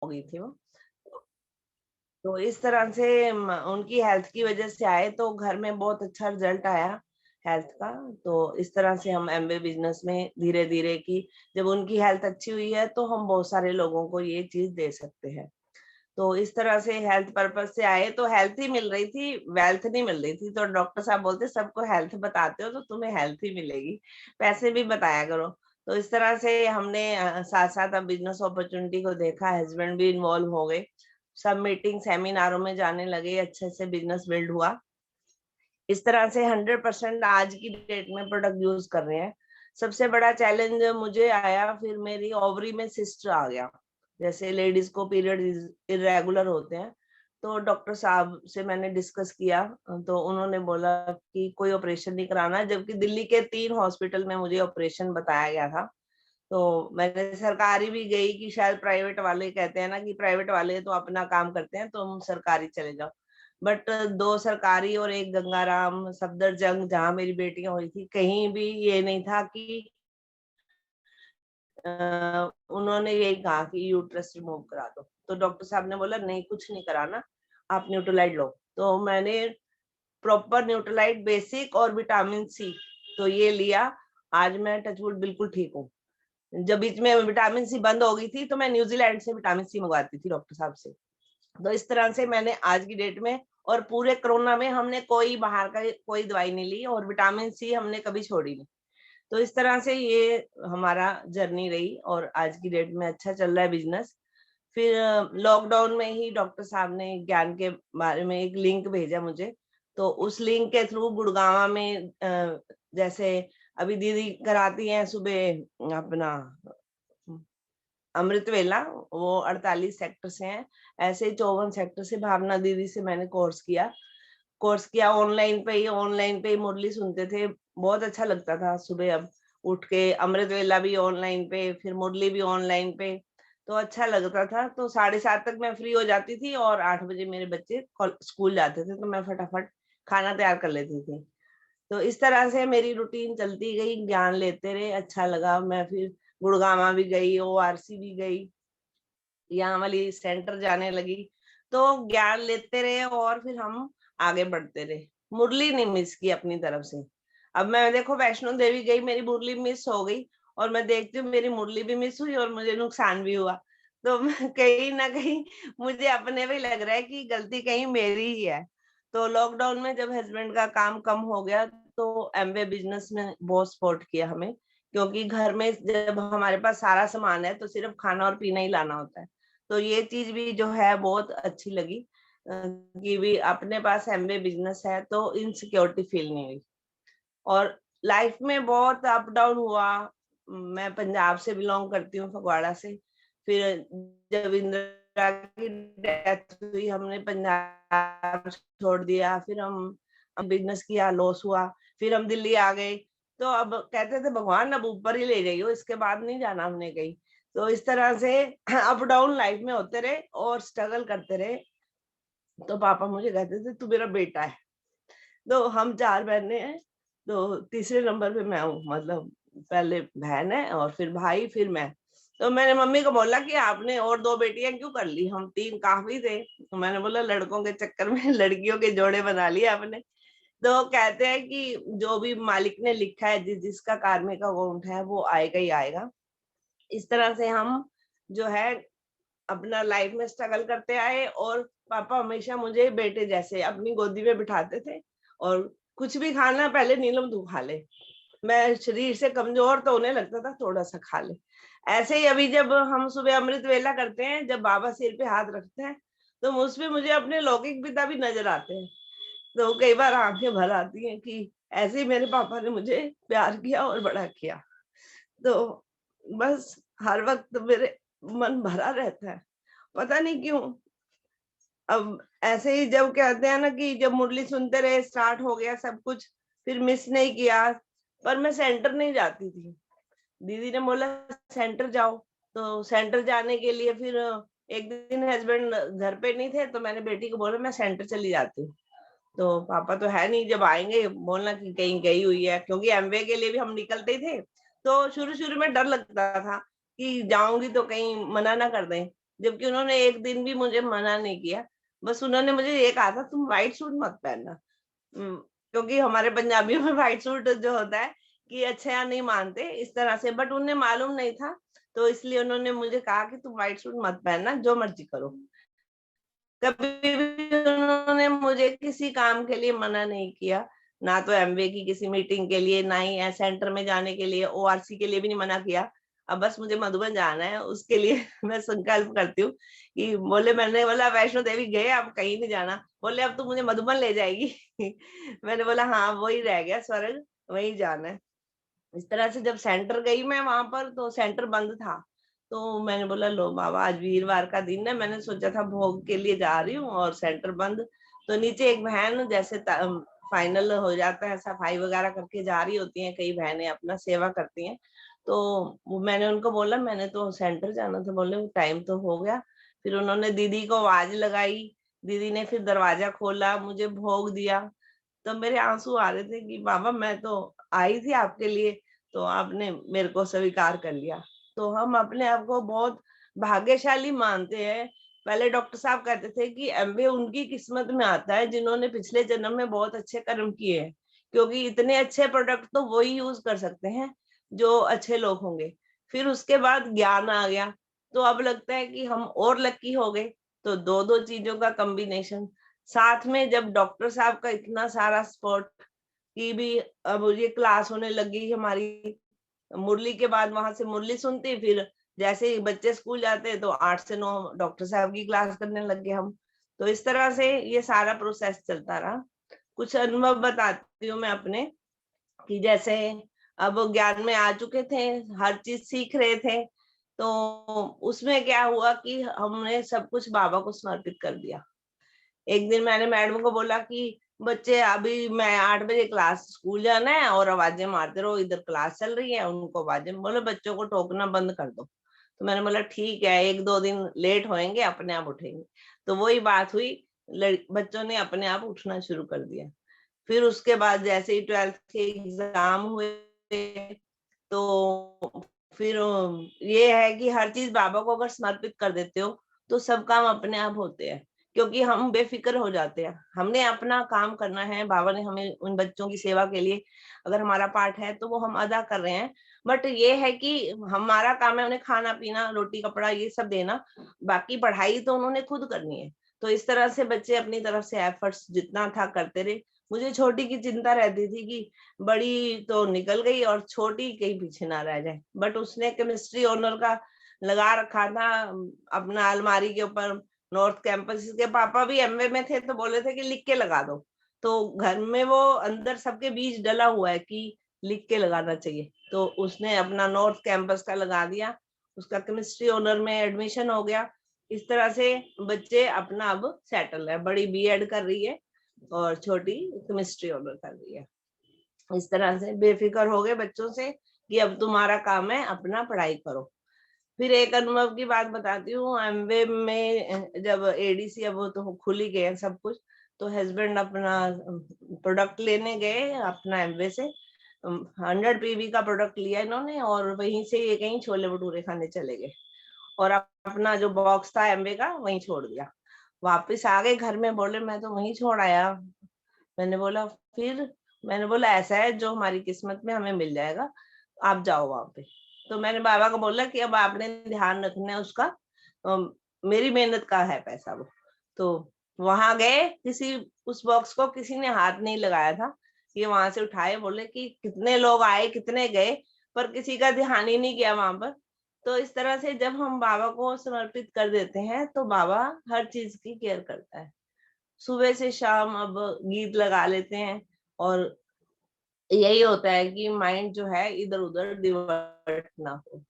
हो गई थी वो। तो इस तरह से उनकी हेल्थ की वजह से आए, तो घर में बहुत अच्छा रिजल्ट आया हेल्थ का। तो इस तरह से हम एमवे बिजनेस में धीरे धीरे की, जब उनकी हेल्थ अच्छी हुई है तो हम बहुत सारे लोगों को ये चीज दे सकते हैं। तो इस तरह से हेल्थ पर्पज से आए, तो हेल्थ ही मिल रही थी, वेल्थ नहीं मिल रही थी। तो डॉक्टर साहब बोलते सबको हेल्थ बताते हो तो तुम्हें हेल्थ ही मिलेगी, पैसे भी बताया करो। तो इस तरह से हमने साथ साथ अब बिजनेस अपॉर्चुनिटी को देखा, हस्बैंड भी इन्वॉल्व हो गए, सब मीटिंग सेमिनारों में जाने लगे, अच्छे से बिजनेस बिल्ड हुआ। इस तरह से 100% आज की डेट में प्रोडक्ट यूज कर रहे हैं। सबसे बड़ा चैलेंज मुझे आया, फिर मेरी ओवरी में सिस्ट आ गया। जैसे लेडीज को पीरियड इरेगुलर होते हैं, तो डॉक्टर साहब से मैंने डिस्कस किया, तो उन्होंने बोला कि कोई ऑपरेशन नहीं कराना, जबकि दिल्ली के 3 हॉस्पिटल में मुझे ऑपरेशन बताया गया था। तो मैंने सरकारी भी गई कि शायद प्राइवेट वाले कहते हैं ना कि प्राइवेट वाले तो अपना काम करते हैं, तो हम सरकारी चले जाओ। बट 2 सरकारी और 1 गंगाराम सफदरजंग जहाँ मेरी बेटियां हुई थी, कहीं भी ये नहीं था कि उन्होंने यही कहा कि यूट्रस रिमूव करा दो। तो डॉक्टर साहब ने बोला नहीं, कुछ नहीं कराना, आप न्यूट्रोलाइट लो। तो मैंने प्रॉपर न्यूट्रोलाइट बेसिक और विटामिन सी तो ये लिया। आज मैं टचवुड बिल्कुल ठीक हूँ। जब बीच में विटामिन सी बंद हो गई थी, तो मैं न्यूजीलैंड से विटामिन सी मंगवाती थी डॉक्टर साहब से। तो इस तरह से मैंने आज की डेट में, और पूरे कोरोना में हमने कोई बाहर का कोई दवाई नहीं ली, और विटामिन सी हमने कभी छोड़ी नहीं। तो इस तरह से ये हमारा जर्नी रही, और आज की डेट में अच्छा चल रहा है बिजनेस। फिर लॉकडाउन में ही डॉक्टर साहब ने ज्ञान के बारे में एक लिंक भेजा मुझे। तो उस लिंक के थ्रू गुड़गांव में जैसे अभी दीदी कराती हैं सुबह अपना अमृत वेला, वो 48 सेक्टर से हैं, ऐसे ही 54 सेक्टर से भावना दीदी से मैंने कोर्स किया ऑनलाइन पे ही मुरली सुनते थे। बहुत अच्छा लगता था सुबह अब उठ के, अमृत वेला भी ऑनलाइन पे, फिर मुरली भी ऑनलाइन पे। तो अच्छा लगता था। तो 7:30 तक मैं फ्री हो जाती थी, और 8 बजे मेरे बच्चे स्कूल जाते थे, तो मैं फटाफट खाना तैयार कर लेती थी। तो इस तरह से मेरी रूटीन चलती गई, ज्ञान लेते रहे, अच्छा लगा। मैं फिर गुड़गामा भी गई, ओआरसी भी गई, यहाँ वाली सेंटर जाने लगी। तो ज्ञान लेते रहे, और फिर हम आगे बढ़ते रहे। मुरली नहीं मिस की अपनी तरफ से। अब मैं देखो वैष्णो देवी गई, मेरी मुरली मिस हो गई, और मैं देखती हूँ मेरी मुरली भी मिस हुई और मुझे नुकसान भी हुआ। तो कहीं ना कहीं मुझे अपने भी लग रहा है कि गलती कहीं मेरी ही है। तो लॉकडाउन में जब हस्बैंड का काम कम हो गया, तो एमवे बिजनेस में बहुत सपोर्ट किया हमें, क्योंकि घर में जब हमारे पास सारा सामान है तो सिर्फ खाना और पीना ही लाना होता है। तो ये चीज भी जो है बहुत अच्छी लगी, कि भी अपने पास एमवे बिजनेस है तो इनसिक्योरिटी फील नहीं हुई। और लाइफ में बहुत अप डाउन हुआ। मैं पंजाब से बिलोंग करती हूँ, फगवाड़ा से। फिर जब इंदिरा की डेथ हुई, हमने पंजाब छोड़ दिया, फिर हम बिजनेस किया, लॉस हुआ, फिर हम दिल्ली आ गए। तो अब कहते थे भगवान अब ऊपर ही ले जाइयो, इसके बाद नहीं जाना हमने कहीं। तो इस तरह से अप डाउन लाइफ में होते रहे और स्ट्रगल करते रहे। तो पापा मुझे कहते थे तू मेरा बेटा है। तो हम 4 बहनें हैं, तो तीसरे नंबर पे मैं हूँ, मतलब पहले बहन है और फिर भाई, फिर मैं। तो मैंने मम्मी को बोला कि आपने और 2 बेटियां क्यों कर ली, हम 3 काफी थे। तो मैंने बोला लड़कों के चक्कर में लड़कियों के जोड़े बना लिए आपने। तो कहते हैं कि जो भी मालिक ने लिखा है, जिसका कार्मिक अकाउंट है, वो आएगा ही आएगा। इस तरह से हम जो है अपना लाइफ में स्ट्रगल करते आए, और पापा हमेशा मुझे बेटे जैसे अपनी गोदी में बिठाते थे, और कुछ भी खाना पहले नीलम तू खा ले। मैं शरीर से कमजोर तो उन्हें लगता था थोड़ा सा खा ले। ऐसे ही अभी जब हम सुबह अमृत वेला करते हैं, जब बाबा सिर पे हाथ रखते हैं, तो उसमें मुझे अपने लौकिक पिता भी नजर आते हैं। तो कई बार आंखें भर आती हैं कि ऐसे ही मेरे पापा ने मुझे प्यार किया और बड़ा किया। तो बस हर वक्त मेरे मन भरा रहता है, पता नहीं क्यों। अब ऐसे ही जब कहते हैं ना कि जब मुरली सुनते रहे, स्टार्ट हो गया सब कुछ, फिर मिस नहीं किया। पर मैं सेंटर नहीं जाती थी। दीदी ने बोला सेंटर जाओ, तो सेंटर जाने के लिए फिर एक दिन हस्बैंड घर पे नहीं थे, तो मैंने बेटी को बोला मैं सेंटर चली जाती हूँ। तो पापा तो है नहीं, जब आएंगे बोलना कि कहीं गई हुई है, क्योंकि एमवे के लिए भी हम निकलते ही थे। तो शुरू शुरू में डर लगता था कि जाऊंगी तो कहीं मना ना कर दें। जबकि उन्होंने एक दिन भी मुझे मना नहीं किया। बस उन्होंने मुझे ये कहा था तुम व्हाइट सूट मत पहनना। उम, क्योंकि हमारे पंजाबियों में व्हाइट सूट जो होता है कि अच्छा नहीं मानते इस तरह से, बट उन्हें मालूम नहीं था, तो इसलिए उन्होंने मुझे कहा कि तुम व्हाइट सूट मत पहनना, जो मर्ज़ी करो। कभी भी उन्होंने मुझे किसी काम के लिए मना नहीं किया, ना तो एमवे की किसी मीटिंग के लिए, ना ही सेंटर में जाने के लिए, ओआरसी के लिए भी नहीं मना किया। अब बस मुझे मधुबन जाना है, उसके लिए मैं संकल्प करती हूँ कि बोले, मैंने बोला वैष्णो देवी गए, अब कहीं नहीं जाना। बोले अब तू मुझे मधुबन ले जाएगी। मैंने बोला हाँ, वही रह गया स्वर्ग, वहीं जाना है। इस तरह से जब सेंटर गई मैं वहां पर, तो सेंटर बंद था। तो मैंने बोला लो बाबा, आज वीरवार का दिन है, मैंने सोचा था भोग के लिए जा रही हूँ और सेंटर बंद। तो नीचे एक बहन जैसे फाइनल हो जाता है, सफाई वगैरह करके जा रही होती हैं, कई बहनें अपना सेवा करती हैं। तो मैंने उनको बोला मैंने तो सेंटर जाना था। बोले वो टाइम तो हो गया। फिर उन्होंने दीदी को आवाज लगाई, दीदी ने फिर दरवाजा खोला, मुझे भोग दिया। तो मेरे आंसू आ रहे थे कि बाबा मैं तो आई थी आपके लिए, तो आपने मेरे को स्वीकार कर लिया। तो हम अपने आप को बहुत भाग्यशाली मानते हैं। पहले डॉक्टर साहब कहते थे कि एमबीए उनकी किस्मत में आता है जिन्होंने पिछले जन्म में बहुत अच्छे कर्म किए हैं, क्योंकि इतने अच्छे प्रोडक्ट तो वही यूज कर सकते हैं जो अच्छे लोग होंगे। फिर उसके बाद ज्ञान आ गया, तो अब लगता है कि हम और लकी हो गए। तो दो दो चीजों का कॉम्बिनेशन साथ में, जब डॉक्टर साहब का इतना सारा सपोर्ट की भी, अब ये क्लास होने लगी हमारी मुरली के बाद, वहां से मुरली सुनती, फिर जैसे ही बच्चे स्कूल जाते तो 8 से 9 डॉक्टर साहब की क्लास करने लग गए हम। तो इस तरह से ये सारा प्रोसेस चलता रहा। कुछ अनुभव बताती हूँ मैं अपने, कि जैसे अब ज्ञान में आ चुके थे, हर चीज सीख रहे थे, तो उसमें क्या हुआ कि हमने सब कुछ बाबा को समर्पित कर दिया। एक दिन मैंने मैडम को बोला कि बच्चे अभी मैं 8 बजे क्लास स्कूल जाना है और आवाजें मारते रहो, इधर क्लास चल रही है, उनको आवाजें, बोले बच्चों को टोकना बंद कर दो। तो मैंने बोला ठीक है, 1-2 दिन लेट होएंगे, अपने आप उठेंगे। तो वही बात हुई, बच्चों ने अपने आप उठना शुरू कर दिया। फिर उसके बाद जैसे ही 12th के एग्जाम हुए, तो फिर ये है कि हर चीज बाबा को अगर समर्पित कर देते हो तो सब काम अपने आप होते हैं, क्योंकि हम बेफिक्र हो जाते हैं। हमने अपना काम करना है, बाबा ने हमें उन बच्चों की सेवा के लिए अगर हमारा पार्ट है तो वो हम अदा कर रहे हैं। बट ये है कि हमारा काम है उन्हें खाना पीना, रोटी कपड़ा ये सब देना, बाकी पढ़ाई तो उन्होंने खुद करनी है। तो इस तरह से बच्चे अपनी तरफ से एफर्ट्स जितना था करते रहे। मुझे छोटी की चिंता रहती थी कि बड़ी तो निकल गई और छोटी कहीं पीछे ना रह जाए, बट उसने केमिस्ट्री ऑनर का लगा रखा था अपना अलमारी के ऊपर, नॉर्थ कैंपस। इसके पापा भी एमवे में थे, तो बोले थे कि लिख के लगा दो। तो घर में वो अंदर सबके बीच डला हुआ है कि लिख के लगाना चाहिए, तो उसने अपना नॉर्थ कैंपस का लगा दिया। उसका केमिस्ट्री ऑनर में एडमिशन हो गया। इस तरह से बच्चे अपना अब सेटल है, बड़ी बीएड कर रही है और छोटी केमिस्ट्री ऑनर कर रही है। इस तरह से बेफिक्र हो गए बच्चों से कि अब तुम्हारा काम है अपना पढ़ाई करो। फिर एक अनुभव की बात बताती हूँ, एमवे में जब एडीसी अब वो तो खुल ही गए सब कुछ, तो हस्बैंड अपना प्रोडक्ट लेने गए अपना एमवे से, 100 पीवी का प्रोडक्ट लिया इन्होंने और वहीं से ये कहीं छोले भटूरे खाने चले गए और अपना जो बॉक्स था एमवे का वहीं छोड़ दिया। वापिस आ गए घर में, बोले मैं तो वहीं छोड़ आया। मैंने बोला फिर, मैंने बोला ऐसा है जो हमारी किस्मत में हमें मिल जाएगा, आप जाओ वहां पे। तो मैंने बाबा को बोला कि अब आपने ध्यान रखना है उसका, मेरी मेहनत का है पैसा वो। तो वहां गए, किसी उस बॉक्स को किसी ने हाथ नहीं लगाया था, ये वहां से उठाए, बोले कि कितने लोग आए कितने गए, पर किसी का ध्यान ही नहीं किया वहां पर। तो इस तरह से जब हम बाबा को समर्पित कर देते हैं तो बाबा हर चीज की केयर करता है। सुबह से शाम अब गीत लगा लेते हैं और यही होता है कि माइंड जो है इधर उधर डिवर्ट ना हो।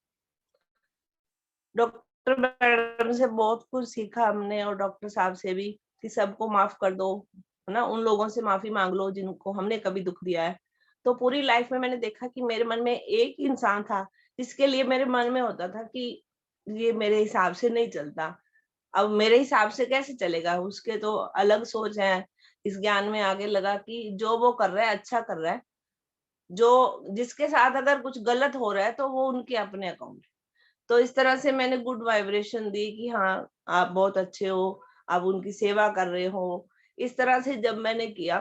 डॉक्टर मैडम से बहुत कुछ सीखा हमने और डॉक्टर साहब से भी, कि सबको माफ कर दो, है ना, उन लोगों से माफी मांग लो जिनको हमने कभी दुख दिया है। तो पूरी लाइफ में मैंने देखा कि मेरे मन में एक ही इंसान था जिसके लिए मेरे मन में होता था कि ये मेरे हिसाब से नहीं चलता, अब मेरे हिसाब से कैसे चलेगा, उसके तो अलग सोच है। इस ज्ञान में आगे लगा कि जो वो कर रहा है अच्छा कर रहा है, जो जिसके साथ अगर कुछ गलत हो रहा है तो वो उनके अपने अकाउंट। तो इस तरह से मैंने गुड वाइब्रेशन दी कि हाँ, आप बहुत अच्छे हो, आप उनकी सेवा कर रहे हो। इस तरह से जब मैंने किया,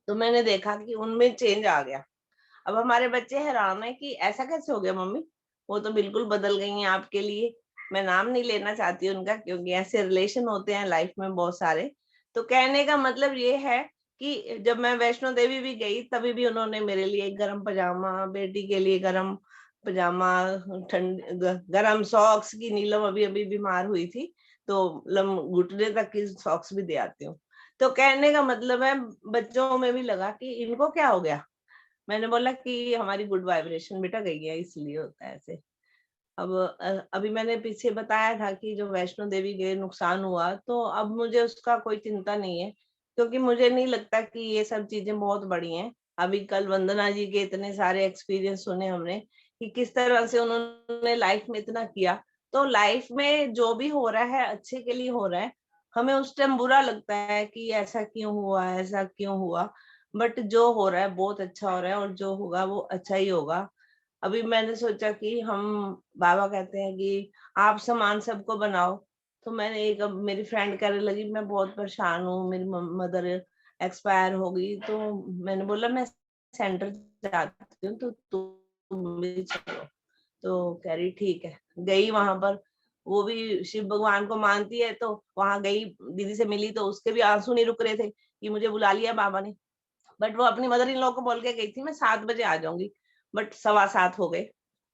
तो मैंने देखा कि उनमें चेंज आ गया। अब हमारे बच्चे हैरान है कि ऐसा कैसे हो गया मम्मी, वो तो बिल्कुल बदल गई हैं आपके लिए। मैं नाम नहीं लेना चाहती उनका, क्योंकि ऐसे रिलेशन होते हैं लाइफ में बहुत सारे। तो कहने का मतलब ये है कि जब मैं वैष्णो देवी भी गई, तभी भी उन्होंने मेरे लिए गरम पजामा, बेटी के लिए गरम पजामा, ठंड गरम सॉक्स की, नीलम अभी अभी बीमार हुई थी, तो घुटने तक की सॉक्स भी दे आती हूँ। तो कहने का मतलब है, बच्चों में भी लगा कि इनको क्या हो गया। मैंने बोला कि हमारी गुड वाइब्रेशन बेटा गई है, इसलिए होता है ऐसे। अब अभी मैंने पीछे बताया था कि जो वैष्णो देवी गए नुकसान हुआ, तो अब मुझे उसका कोई चिंता नहीं है, क्योंकि मुझे नहीं लगता कि ये सब चीजें बहुत बड़ी हैं। अभी कल वंदना जी के इतने सारे एक्सपीरियंस सुने हमने कि किस तरह से उन्होंने लाइफ में इतना किया। तो लाइफ में जो भी हो रहा है अच्छे के लिए हो रहा है। हमें उस टाइम बुरा लगता है कि ऐसा क्यों हुआ, ऐसा क्यों हुआ, बट जो हो रहा है बहुत अच्छा हो रहा है, और जो होगा वो अच्छा ही होगा। अभी मैंने सोचा कि हम, बाबा कहते हैं कि आप समान सबको बनाओ। तो मैंने एक, अब मेरी फ्रेंड कहने लगी मैं बहुत परेशान हूँ, मेरी मदर एक्सपायर हो गई, तो मैंने बोला मैं सेंटर जाती हूँ, तो तुम भी चलो। तो कह रही ठीक है। गई वहां पर, वो भी शिव भगवान को मानती है, तो वहां गई, दीदी से मिली, तो उसके भी आंसू नहीं रुक रहे थे कि मुझे बुला लिया बाबा ने। बट वो अपनी मदर इन लॉ को बोल के गई थी मैं 7 बजे आ जाऊंगी, बट 7:15 हो गए।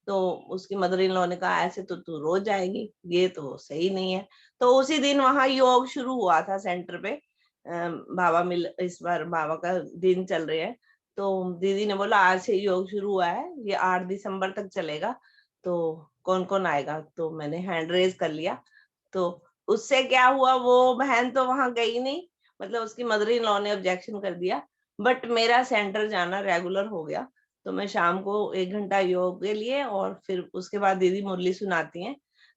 तो उसकी मदर इन लॉ ने कहा ऐसे तो तू रोज जाएगी, ये तो सही नहीं है। तो उसी दिन वहां योग शुरू हुआ था सेंटर पे। बाबा मिल, इस बार बाबा का दिन चल रहे हैं। तो दीदी ने बोला आज से योग शुरू हुआ है, ये 8 दिसंबर तक चलेगा, तो कौन कौन आएगा। तो मैंने हैंड रेज कर लिया। तो उससे क्या हुआ, वो बहन तो वहां गई नहीं, मतलब उसकी मदर इन लॉ ने ऑब्जेक्शन कर दिया, बट मेरा सेंटर जाना रेगुलर हो गया। तो मैं शाम को 1 घंटा योग के लिए, और फिर उसके बाद दीदी मुरली सुनाती हैं।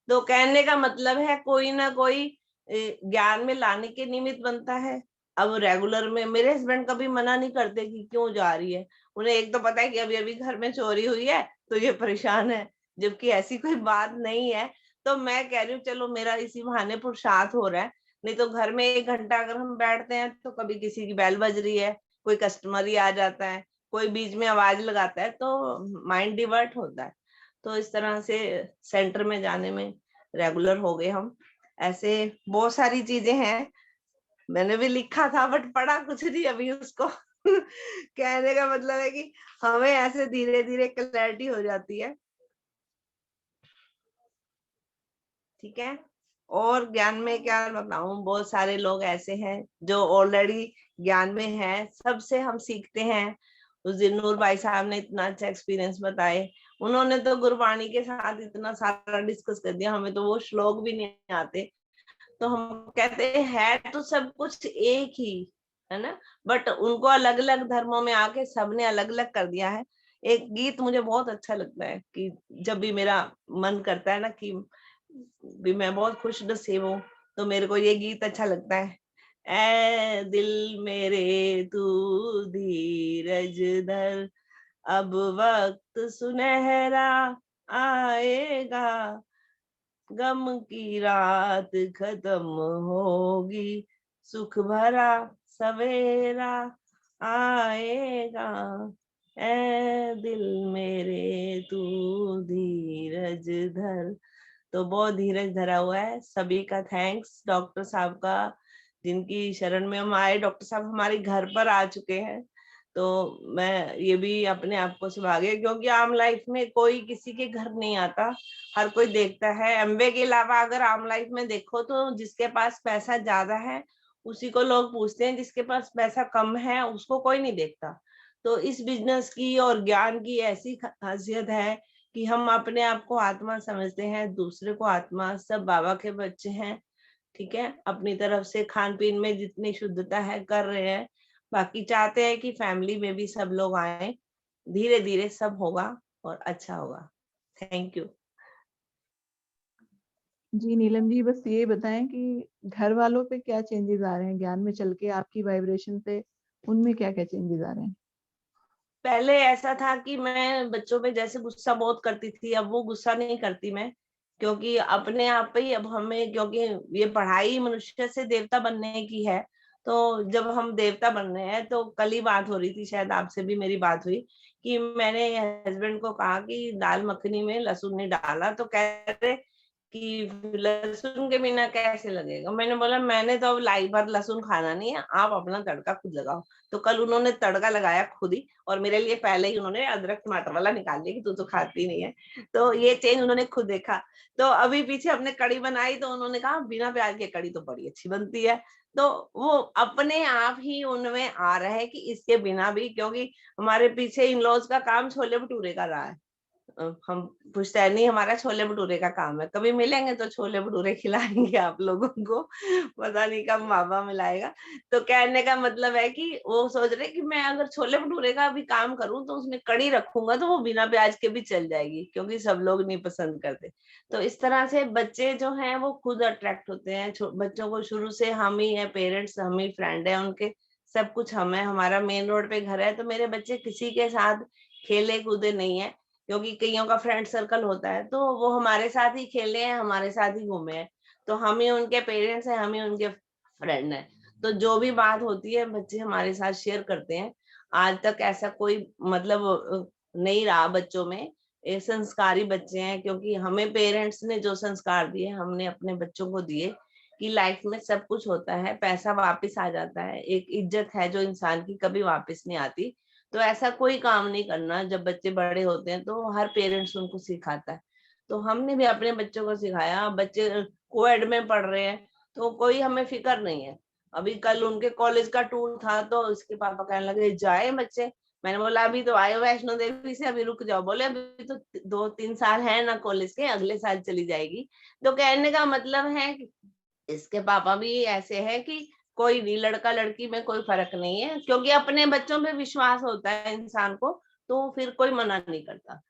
तो कहने का मतलब है कोई ना कोई ज्ञान में लाने के निमित्त बनता है। अब रेगुलर में मेरे हस्बैंड कभी मना नहीं करते कि क्यों जा रही है। उन्हें एक तो पता है कि अभी अभी घर में चोरी हुई है, तो ये परेशान है, जबकि ऐसी कोई बात नहीं है। तो मैं कह रही हूँ चलो मेरा इसी बहाने पुरुषार्थ हो रहा है। नहीं तो घर में 1 घंटा अगर हम बैठते हैं, तो कभी किसी की बेल बज रही है, कोई कस्टमर ही आ जाता है, कोई बीच में आवाज लगाता है, तो माइंड डिवर्ट होता है। तो इस तरह से सेंटर में जाने में रेगुलर हो गए हम। ऐसे बहुत सारी चीजें हैं, मैंने भी लिखा था बट पढ़ा कुछ नहीं अभी उसको। कहने का मतलब है कि हमें ऐसे धीरे धीरे क्लैरिटी हो जाती है। ठीक है। और ज्ञान में क्या बताऊं, बहुत सारे लोग ऐसे हैं जो ऑलरेडी ज्ञान में हैं, सबसे हम सीखते हैं। उस दिन नूर भाई साहब ने इतना अच्छा एक्सपीरियंस बताए। उन्होंने तो गुरबाणी के साथ इतना सारा डिस्कस कर दिया, हमें तो वो श्लोक भी नहीं आते। तो हम कहते हैं तो सब कुछ एक ही है ना, बट उनको अलग अलग धर्मों में आके सबने अलग अलग कर दिया है। एक गीत मुझे बहुत अच्छा लगता है कि जब भी मेरा मन करता है ना कि भी मैं बहुत खुश नसीब हूँ, तो मेरे को ये गीत अच्छा लगता है। ए दिल मेरे तू धीरज धर, अब वक्त सुनहरा आएगा, गम की रात खत्म होगी, सुख भरा सवेरा आएगा। ए दिल मेरे तू धीरज धर। तो बहुत धीरज धरा हुआ है। सभी का थैंक्स डॉक्टर साहब का, जिनकी शरण में हम आए। डॉक्टर साहब हमारे घर पर आ चुके हैं। तो मैं ये भी अपने आप को सौभाग्य, क्योंकि आम लाइफ में कोई किसी के घर नहीं आता, हर कोई देखता है। एमवे के अलावा अगर आम लाइफ में देखो तो जिसके पास पैसा ज्यादा है उसी को लोग पूछते हैं, जिसके पास पैसा कम है उसको कोई नहीं देखता। तो इस बिजनेस की और ज्ञान की ऐसी खासियत है कि हम अपने आप को आत्मा समझते हैं, दूसरे को आत्मा, सब बाबा के बच्चे हैं। ठीक है, अपनी तरफ से खान पीन में जितनी शुद्धता है कर रहे हैं। बाकी चाहते हैं कि फैमिली में भी सब लोग आए, धीरे धीरे सब होगा और अच्छा होगा। Thank you. जी नीलम जी, बस ये बताएं कि घर वालों पे क्या चेंजेस आ रहे हैं ज्ञान में चल के, आपकी वाइब्रेशन से उनमें क्या क्या चेंजेस आ रहे हैं? पहले ऐसा था कि मैं बच्चों पे जैसे गुस्सा बहुत करती थी, अब वो गुस्सा नहीं करती मैं, क्योंकि अपने आप पे ही अब हमें, क्योंकि ये पढ़ाई मनुष्य से देवता बनने की है, तो जब हम देवता बन रहे हैं, तो कल ही बात हो रही थी, शायद आपसे भी मेरी बात हुई, कि मैंने हस्बैंड को कहा कि दाल मखनी में लहसुन नहीं डाला, तो कह रहे कि लहसुन के बिना कैसे लगेगा। मैंने बोला मैंने तो अब लाई भर लहसुन खाना नहीं है, आप अपना तड़का खुद लगाओ। तो कल उन्होंने तड़का लगाया खुद ही, और मेरे लिए पहले ही उन्होंने अदरक टमाटर वाला निकाल लिया कि तू तो खाती नहीं है। तो ये चेंज उन्होंने खुद देखा। तो अभी पीछे हमने कढ़ी बनाई, तो उन्होंने कहा बिना प्याज की कढ़ी तो बड़ी अच्छी बनती है। तो वो अपने आप ही उनमें आ रहा है कि इसके बिना भी, क्योंकि हमारे पीछे इन लॉज का काम छोले भटूरे का रहा है। हम पुश्तैनी, हमारा छोले भटूरे का काम है, कभी मिलेंगे तो छोले भटूरे खिलाएंगे आप लोगों को, पता नहीं कब मामा मिलाएगा। तो कहने का मतलब है कि वो सोच रहे कि मैं अगर छोले भटूरे का भी काम करूं तो उसमें कड़ी रखूंगा तो वो बिना प्याज के भी चल जाएगी, क्योंकि सब लोग नहीं पसंद करते। तो इस तरह से बच्चे जो हैं वो खुद अट्रैक्ट होते हैं। बच्चों को शुरू से हम ही है, पेरेंट्स हम ही फ्रेंड है उनके, सब कुछ हम है। हमारा मेन रोड पे घर है, तो मेरे बच्चे किसी के साथ खेले कूदे नहीं है, क्योंकि कईयों का फ्रेंड सर्कल होता है, तो वो हमारे साथ ही खेले हैं, हमारे साथ ही घूमे हैं। तो हम ही उनके पेरेंट्स हैं, हम ही उनके फ्रेंड हैं। तो जो भी बात होती है बच्चे हमारे साथ शेयर करते हैं। आज तक ऐसा कोई मतलब नहीं रहा बच्चों में। ये संस्कारी बच्चे हैं, क्योंकि हमें पेरेंट्स ने जो संस्कार दिए हमने अपने बच्चों को दिए, कि लाइफ में सब कुछ होता है, पैसा वापस आ जाता है, एक इज्जत है जो इंसान की कभी वापस नहीं आती। तो ऐसा कोई काम नहीं करना। जब बच्चे बड़े होते हैं तो हर पेरेंट्स उनको सिखाता है। तो हमने भी अपने बच्चों को सिखाया। बच्चे कोएड में पढ़ रहे हैं, तो कोई हमें फिक्र नहीं है। अभी कल उनके कॉलेज का टूर था, तो उसके पापा कहने लगे जाए बच्चे। मैंने बोला अभी तो आए वैष्णो देवी से, अभी रुक जाओ। बोले अभी तो 2-3 साल है ना कॉलेज के, अगले साल चली जाएगी। तो कहने का मतलब है कि इसके पापा भी ऐसे है कि कोई भी लड़का लड़की में कोई फर्क नहीं है, क्योंकि अपने बच्चों पे विश्वास होता है इंसान को, तो फिर कोई मना नहीं करता।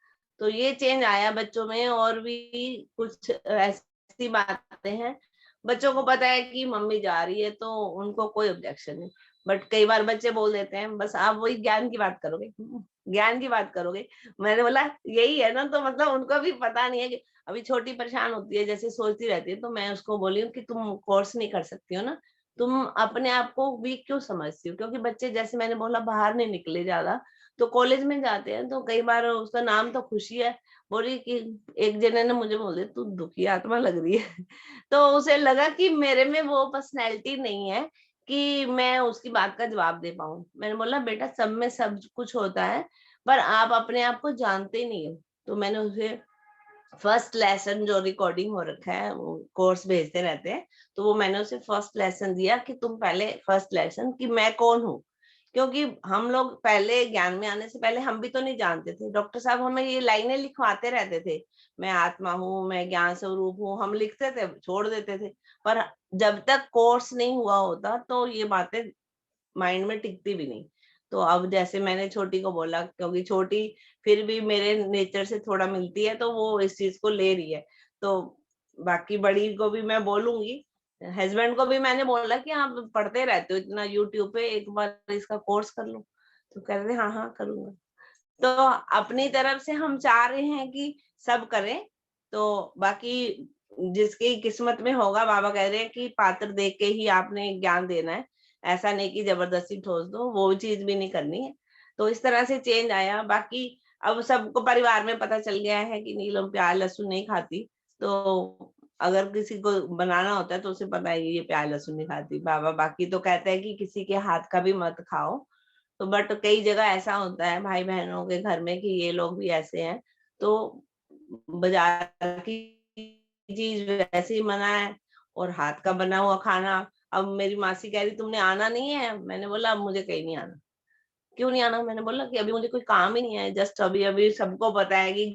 तो ये चेंज आया बच्चों में। और भी कुछ ऐसी बातें हैं, बच्चों को पता है कि मम्मी जा रही है, तो उनको कोई ऑब्जेक्शन नहीं। बट कई बार बच्चे बोल देते हैं बस आप वही ज्ञान की बात करोगे, ज्ञान की बात करोगे। मैंने बोला यही है ना, तो मतलब उनको भी पता नहीं है कि अभी छोटी परेशान होती है, जैसे सोचती रहती है, तो मैं उसको बोली हूँ कि तुम कोर्स नहीं कर सकती हो ना, तुम अपने आप को वीक क्यों समझती हो। क्योंकि बच्चे, जैसे मैंने बोला, बाहर नहीं निकले ज्यादा, तो कॉलेज में जाते हैं, तो कई बार उसका नाम तो खुशी है, बोली कि एक जने ने मुझे बोले तू दुखी आत्मा लग रही है। तो उसे लगा कि मेरे में वो पर्सनैलिटी नहीं है कि मैं उसकी बात का जवाब दे पाऊं। मैंने बोला बेटा सब में सब कुछ होता है, पर आप अपने आप को जानते नहीं हो। तो मैंने उसे फर्स्ट लेसन जो रिकॉर्डिंग हो रखा है, वो कोर्स भेजते रहते हैं, तो वो मैंने उसे फर्स्ट लेसन दिया कि तुम पहले फर्स्ट लेसन कि मैं कौन हूँ। क्योंकि हम लोग पहले ज्ञान में आने से पहले हम भी तो नहीं जानते थे। डॉक्टर साहब हमें ये लाइनें लिखवाते रहते थे, मैं आत्मा हूँ, मैं ज्ञान स्वरूप हूँ, हम लिखते थे छोड़ देते थे। पर जब तक कोर्स नहीं हुआ होता तो ये बातें माइंड में टिकती भी नहीं। तो अब जैसे मैंने छोटी को बोला, क्योंकि छोटी फिर भी मेरे नेचर से थोड़ा मिलती है, तो वो इस चीज को ले रही है। तो बाकी बड़ी को भी मैं बोलूंगी। हस्बैंड को भी मैंने बोला कि आप पढ़ते रहते हो इतना यूट्यूब पे, एक बार इसका कोर्स कर लो। तो कह रहे हाँ हाँ करूंगा। तो अपनी तरफ से हम चाह रहे हैं कि सब करें। तो बाकी जिसकी किस्मत में होगा, बाबा कह रहे हैं कि पात्र देख के ही आपने ज्ञान देना है, ऐसा नहीं कि जबरदस्ती ठोस दो, वो चीज भी नहीं करनी है। तो इस तरह से चेंज आया। बाकी अब सबको परिवार में पता चल गया है कि नीलम प्याज लहसुन नहीं खाती। तो अगर किसी को बनाना होता है तो उसे पता है ये प्याज लहसुन नहीं खाती बाबा। बाकी तो कहते हैं कि किसी के हाथ का भी मत खाओ। तो बट कई जगह ऐसा होता है भाई बहनों के घर में कि ये लोग भी ऐसे हैं, तो बाजार की चीज वैसे ही मना है, और हाथ का बना हुआ खाना। अब मेरी मासी कह रही तुमने आना नहीं है। मैंने बोला अब मुझे कहीं नहीं आना। क्यों नहीं आना? मैंने बोला कि अभी मुझे कोई काम ही नहीं है, जस्ट अभी अभी सबको पता है कि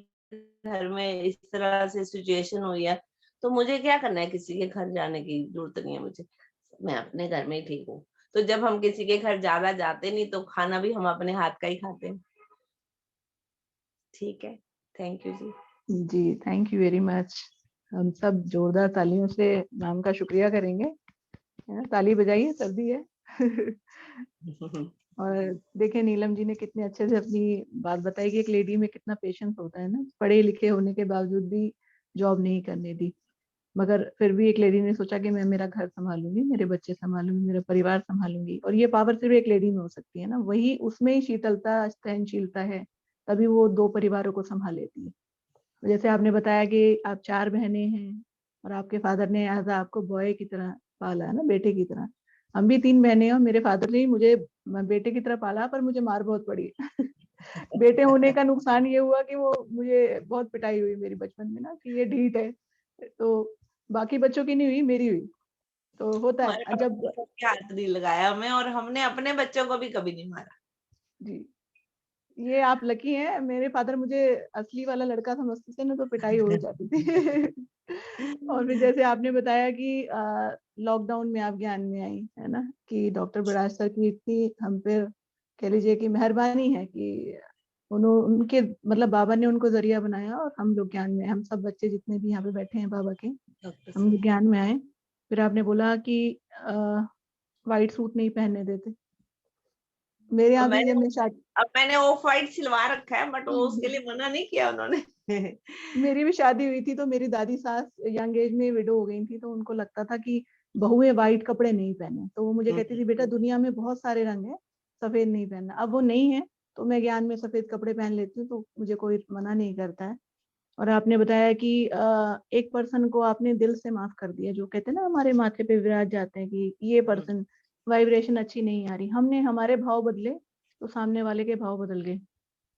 घर में इस तरह से सिचुएशन हुई है, तो मुझे क्या करना है, किसी के घर जाने की जरूरत नहीं है मुझे, मैं अपने घर में ही ठीक हूँ। तो जब हम किसी के घर ज्यादा जाते नहीं, तो खाना भी हम अपने हाथ का ही खाते हैं। ठीक है, थैंक यू जी। जी, थैंक यू वेरी मच। हम सब जोरदार तालियों से मैम का शुक्रिया करेंगे। है ना? ताली बजाइए, सर्दी है। और देखिए नीलम जी ने कितने अच्छे से अपनी बात बताई कि एक लेडी में कितना पेशेंस होता है ना, पढ़े लिखे होने के बावजूद भी जॉब नहीं करने दी, मगर फिर भी एक लेडी ने सोचा कि मैं मेरा घर संभालूंगी, मेरे बच्चे संभालूंगी, मेरा परिवार संभालूंगी। और ये पावर सिर्फ एक लेडी में हो सकती है ना, वही उसमें ही शीतलता सहनशीलता है, तभी वो 2 परिवारों को संभाल लेती है। जैसे आपने बताया कि आप 4 बहनें हैं और आपके फादर ने एज आपको बॉय की तरह पाला है ना, बेटे की तरह। हम भी 3 बहनें हैं और मेरे फादर ने ही मुझे बेटे की तरह पाला, पर मुझे मार बहुत पड़ी। बेटे होने का नुकसान ये हुआ कि वो मुझे बहुत पिटाई हुई मेरी बचपन में ना, कि ये ढीठ है। तो बाकी बच्चों की नहीं हुई, मेरी हुई। तो होता हमारे है पापा जब। ने सबके हाथ नहीं लगाया हमें, और हमने अपने बच्चों को भी कभी नहीं मारा। जी, ये आप लकी हैं। मेरे फादर मुझे असली वाला लड़का समझते थे ना, तो पिटाई हो ही जाती थी। और फिर जैसे आपने बताया कि लॉकडाउन में आप ज्ञान में आई है ना, कि डॉक्टर बराज सर की इतनी हम पे कह लीजिए कि मेहरबानी है कि उनके मतलब बाबा ने उनको जरिया बनाया और हम लोग ज्ञान में, हम सब बच्चे जितने भी यहाँ पे बैठे हैं बाबा के, डॉक्टर हम साहब। लोग ज्ञान में आए। फिर आपने बोला कि वाइट सूट नहीं पहनने देते। मेरे अब यहाँ भी मैंने जब मैं शादी अब मैंने ऑफ वाइट सिलवा रखा है, बट वो उसके लिए मना नहीं किया उन्होंने। मेरी भी शादी हुई थी तो मेरी दादी सास यंग एज में विडो हो गई थी, तो उनको लगता था कि बहुएं वाइट कपड़े नहीं पहने, तो वो मुझे कहती थी बेटा दुनिया में बहुत सारे रंग हैं, सफेद नहीं पहनना। अब वो नहीं है तो मैं ज्ञान में सफेद कपड़े पहन लेती हूँ, तो मुझे कोई मना नहीं करता है। और आपने बताया कि एक पर्सन को आपने दिल से माफ कर दिया, जो कहते हैं ना हमारे माथे पे विराज जाते हैं कि ये पर्सन वाइब्रेशन अच्छी नहीं आ रही, हमने हमारे भाव बदले तो सामने वाले के भाव बदल गए।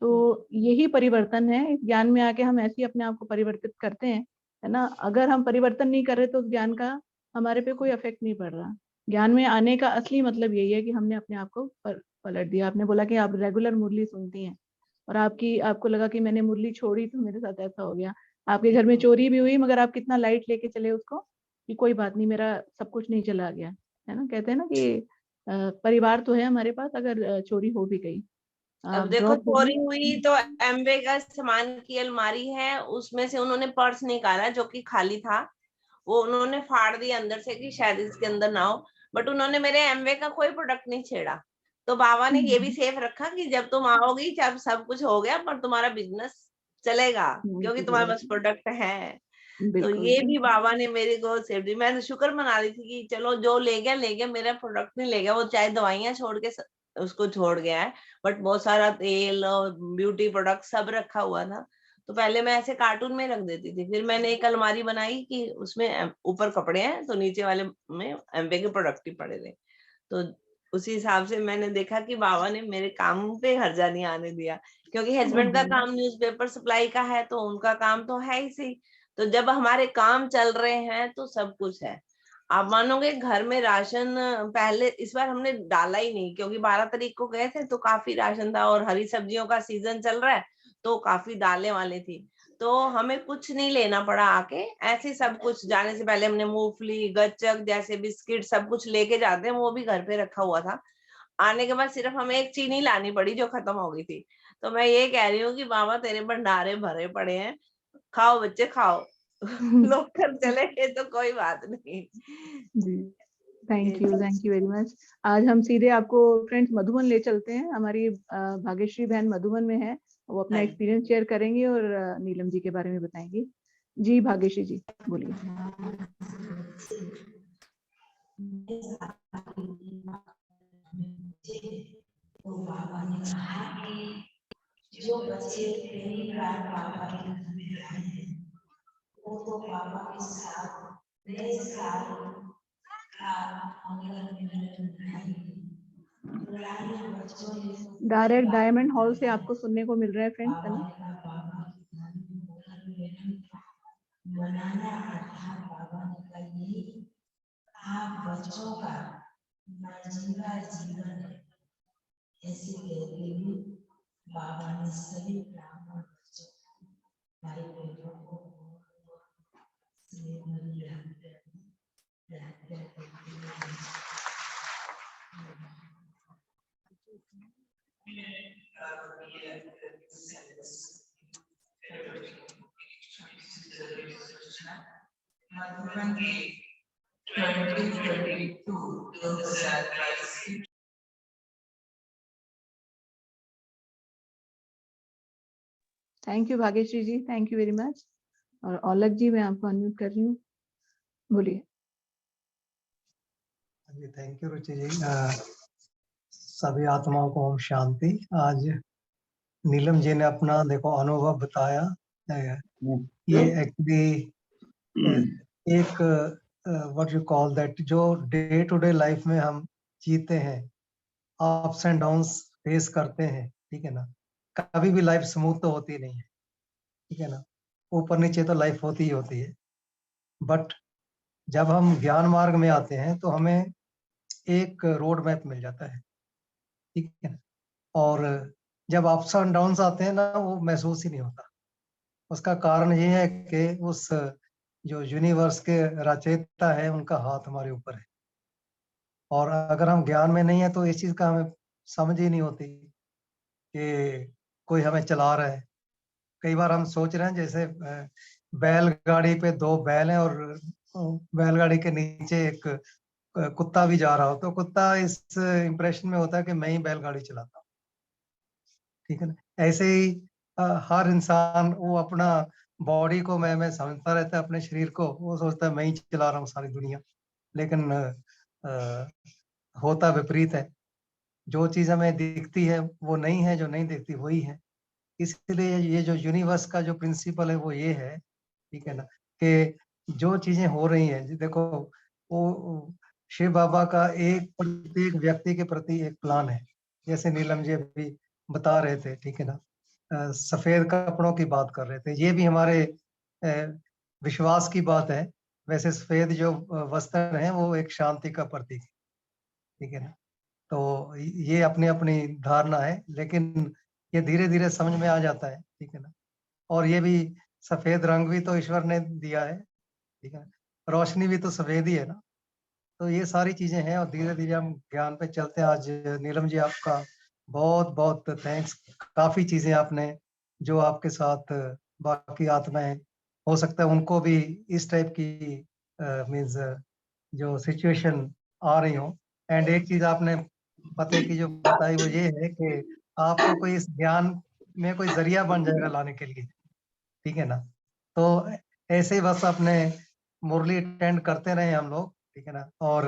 तो यही परिवर्तन है, इस ज्ञान में आके हम ऐसे ही अपने आप को परिवर्तित करते हैं, है ना। अगर हम परिवर्तन नहीं कर रहे तो उस ज्ञान का हमारे पे कोई इफेक्ट नहीं पड़ रहा। ज्ञान में आने का असली मतलब यही है कि हमने अपने आप को पलट दिया। आपने बोला कि आप रेगुलर मुरली सुनती हैं और आपको लगा कि मैंने मुरली छोड़ी तो मेरे साथ ऐसा हो गया। आपके घर में चोरी भी हुई मगर आप कितना लाइट लेके चले उसको, कि कोई बात नहीं, मेरा सब कुछ नहीं चला गया, है ना। कहते हैं ना कि परिवार तो है हमारे पास, अगर चोरी हो भी गई, अब देखो जॉब चोरी हुई होगी। तो एमवे का सामान की अलमारी है, उसमें से उन्होंने पर्स निकाला जो कि खाली था। वो उन्होंने फाड़ दिया अंदर से कि शायद इसके अंदर ना हो, बट उन्होंने मेरे एमवे का कोई प्रोडक्ट नहीं छेड़ा। तो बाबा ने ये भी सेफ रखा कि जब तुम आओगी, जब सब कुछ हो गया, पर तुम्हारा बिजनेस चलेगा, क्योंकि तुम्हारे पास प्रोडक्ट है। तो बिल्कुल ये भी बिल्कुल। बाबा ने मेरे को सेफ दी। मैं शुक्र मना रही थी कि चलो जो ले गया, मेरा प्रोडक्ट नहीं ले गया। वो चाहे दवाइयां छोड़ के उसको छोड़ गया है, बट बहुत सारा तेल और ब्यूटी प्रोडक्ट सब रखा हुआ था। तो पहले मैं ऐसे कार्टून में रख देती थी, फिर मैंने एक अलमारी बनाई कि उसमें ऊपर कपड़े हैं तो नीचे वाले में एमवे के प्रोडक्ट ही पड़े थे। तो उसी हिसाब से मैंने देखा कि बाबा ने मेरे काम पे हर्जा नहीं आने दिया, क्योंकि हस्बैंड का काम न्यूज़पेपर सप्लाई का है, तो उनका काम तो है ही सही। तो जब हमारे काम चल रहे हैं तो सब कुछ है। आप मानोगे घर में राशन पहले इस बार हमने डाला ही नहीं, क्योंकि 12 तारीख को गए थे तो काफी राशन था, और हरी सब्जियों का सीजन चल रहा है तो काफी दालें वाली थी। तो हमें कुछ नहीं लेना पड़ा, आके ऐसे ही सब कुछ जाने से पहले हमने मूंगफली गच्चक जैसे बिस्किट सब कुछ लेके जाते हैं, वो भी घर पे रखा हुआ था। आने के बाद सिर्फ हमें एक चीनी लानी पड़ी जो खत्म हो गई थी। तो मैं ये कह रही हूँ कि बाबा तेरे भंडारे भरे पड़े हैं, खाओ बच्चे खाओ। लोग कर चले गए तो कोई बात नहीं। जी, ये थैंक यू वेरी मच। आज हम सीधे आपको फ्रेंड्स मधुबन ले चलते हैं। हमारी भाग्यश्री बहन मधुबन में है, वो अपना हाँ एक्सपीरियंस शेयर करेंगी और नीलम जी के बारे में बताएंगी। जी भाग्यश्री जी बोलिए। तो बाबा ने कहा कि जो बच्चे पहली बार बाबा के घर में आए हैं, वो तो बाबा के साथ नए साल का मंगल मिलन मनाएंगे। बच्चों ने डायरेक्ट डायमंड हॉल से आपको सुनने को मिल रहा है फ्रेंड्स, है बाबा ना। ने कहा बाबा के घर में मंगल मिलन मनाना था। बाबा ने कहा यही आप बच्चों का मजेदार जीवन है, ऐसे कहते हुए बाबा ने सभी ब्राह्मण बच्चों भाई बहनों को मधुबन के 2022 thank you Bhagyashree ji, thank you very much. और औलक जी, मैं आपको अनम्यूट कर रही हूँ, बोलिए। जी थैंक यू रुचि जी। सभी आत्माओं को ओम शांति। आज नीलम जी ने अपना देखो अनुभव बताया। ये एक्चुअली एक व्हाट यू कॉल दैट, जो डे टू डे लाइफ में हम जीते हैं, अप्स एंड डाउन्स फेस करते हैं, ठीक है ना। कभी भी लाइफ स्मूथ तो होती नहीं है, ठीक है ना, ऊपर नीचे तो लाइफ होती ही होती है। बट जब हम ज्ञान मार्ग में आते हैं तो हमें एक रोड मैप मिल जाता है, ठीक है ना। और जब अप्स एंड डाउन्स आते हैं ना, वो महसूस ही नहीं होता। उसका कारण ये है कि उस जो यूनिवर्स के रचयिता है, उनका हाथ हमारे ऊपर है। और अगर हम ज्ञान में नहीं है तो इस चीज का हमें समझ ही नहीं होती कि कोई हमें चला रहा है। कई बार हम सोच रहे हैं जैसे बैलगाड़ी पे दो बैल हैं और बैलगाड़ी के नीचे एक कुत्ता भी जा रहा हो, तो कुत्ता इस इंप्रेशन में होता है कि मैं ही बैलगाड़ी चलाता हूँ, ठीक है ना। ऐसे ही हर इंसान वो अपना बॉडी को मैं समझता रहता है, अपने शरीर को वो सोचता है मैं ही चला रहा हूँ सारी दुनिया। लेकिन होता विपरीत है। जो चीज हमें दिखती है वो नहीं है, जो नहीं दिखती वही है। इसलिए ये जो यूनिवर्स का जो प्रिंसिपल है वो ये है, ठीक है ना, कि जो चीजें हो रही हैं, देखो वो शिव बाबा का एक प्रत्येक व्यक्ति के प्रति एक प्लान है। जैसे नीलम जी अभी बता रहे थे, ठीक है ना, सफेद कपड़ों की बात कर रहे थे, ये भी हमारे विश्वास की बात है। वैसे सफेद जो वस्त्र हैं वो एक शांति का प्रतीक है, ठीक है ना। तो ये अपनी अपनी धारणा है, लेकिन ये धीरे धीरे समझ में आ जाता है, ठीक है ना। और ये भी सफेद रंग भी तो ईश्वर ने दिया है, ठीक है, रोशनी भी तो सफेद ही है ना। तो ये सारी चीजें हैं और धीरे धीरे हम ज्ञान पे चलते हैं। आज नीलम जी आपका बहुत बहुत थैंक्स। काफी चीजें आपने जो आपके साथ बाकी आत्माएं हो सकता है उनको भी इस टाइप की मीन्स जो सिचुएशन आ रही हो। एंड एक चीज आपने पते की जो बताई वो ये है कि आपको कोई इस ज्ञान में कोई जरिया बन जाएगा लाने के लिए, ठीक है ना। तो ऐसे ही बस अपने मुरली अटेंड करते रहे हम लोग, ठीक है ना। और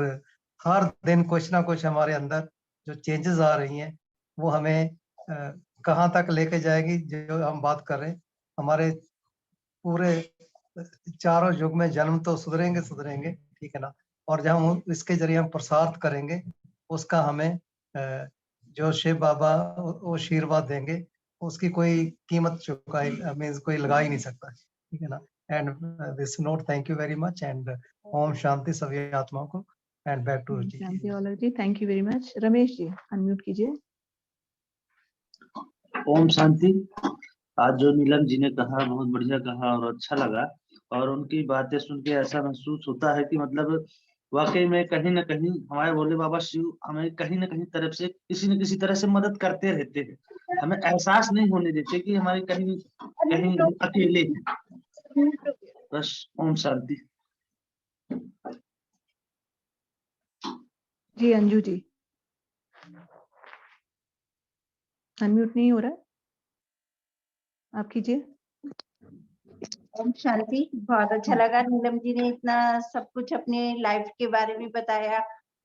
हर दिन कुछ ना कुछ हमारे अंदर जो चेंजेस आ रही हैं वो हमें कहाँ तक लेके जाएगी, जो हम बात कर रहे हैं। हमारे पूरे चारों युग में जन्म तो सुधरेंगे सुधरेंगे, ठीक है ना। और जब हम इसके जरिए हम प्रसाद करेंगे, उसका हमें जो शिव बाबा वो आशीर्वाद देंगे, उसकी कोई कीमत चुकाई मीन्स कोई लगा ही नहीं सकता, ठीक है ना। And this note, thank you very much and ओम शांति सभी आत्माओं को। एंड बैक टू रुचि शांति ji. Aulak ji, thank you very much. Ramesh ji, unmute कीजिए। ओम शांति। आज जो नीलम जी ने कहा बहुत बढ़िया कहा और अच्छा लगा। और उनकी बातें सुन के ऐसा महसूस होता है कि मतलब वाकई में कहीं ना कहीं हमारे भोले बाबा शिव हमें कहीं ना कहीं तरफ से किसी न किसी तरह से मदद करते रहते हैं। हमें एहसास नहीं होने देते कि हमारे कहीं कहीं हम अकेले हैं। बस ओम शांति। जी अंजू जी, अनम्यूट नहीं हो रहा है, आप कीजिए। ओम शांति। बहुत अच्छा लगा, नीलम जी ने इतना सब कुछ अपने लाइफ के बारे में बताया,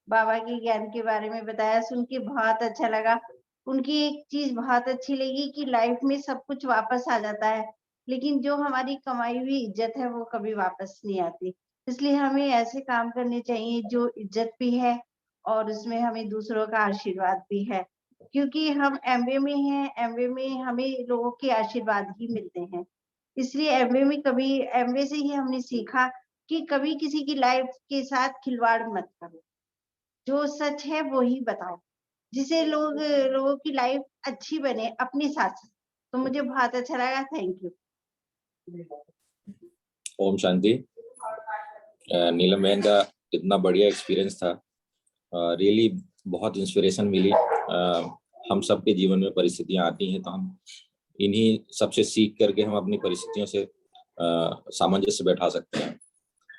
बाबा के ज्ञान के बारे में बताया, सुन के बहुत अच्छा लगा। उनकी एक चीज बहुत अच्छी लगी कि लाइफ में सब कुछ वापस आ जाता है, लेकिन जो हमारी कमाई हुई इज्जत है वो कभी वापस नहीं आती। इसलिए हमें ऐसे काम करने चाहिए जो इज्जत भी है और उसमें हमें दूसरों का आशीर्वाद भी है, क्योंकि हम एमवे में हैं, एमवे में हमें लोगों के आशीर्वाद ही मिलते हैं। इसलिए एमवे से ही हमने सीखा कि कभी किसी की लाइफ के साथ खिलवाड़ मत करो, जो सच है वो ही बताओ, जिसे लोगों की लाइफ अच्छी बने अपने साथ। तो मुझे बहुत अच्छा लगा, थैंक यू। ओम शांति। नीलम बहन का इतना बढ़िया एक्सपीरियंस था, रियली बहुत इंस्पिरेशन मिली। हम सबके जीवन में परिस्थितियां आती हैं तो हम इन्हीं सबसे सीख करके हम अपनी परिस्थितियों से सामंजस्य बैठा सकते हैं।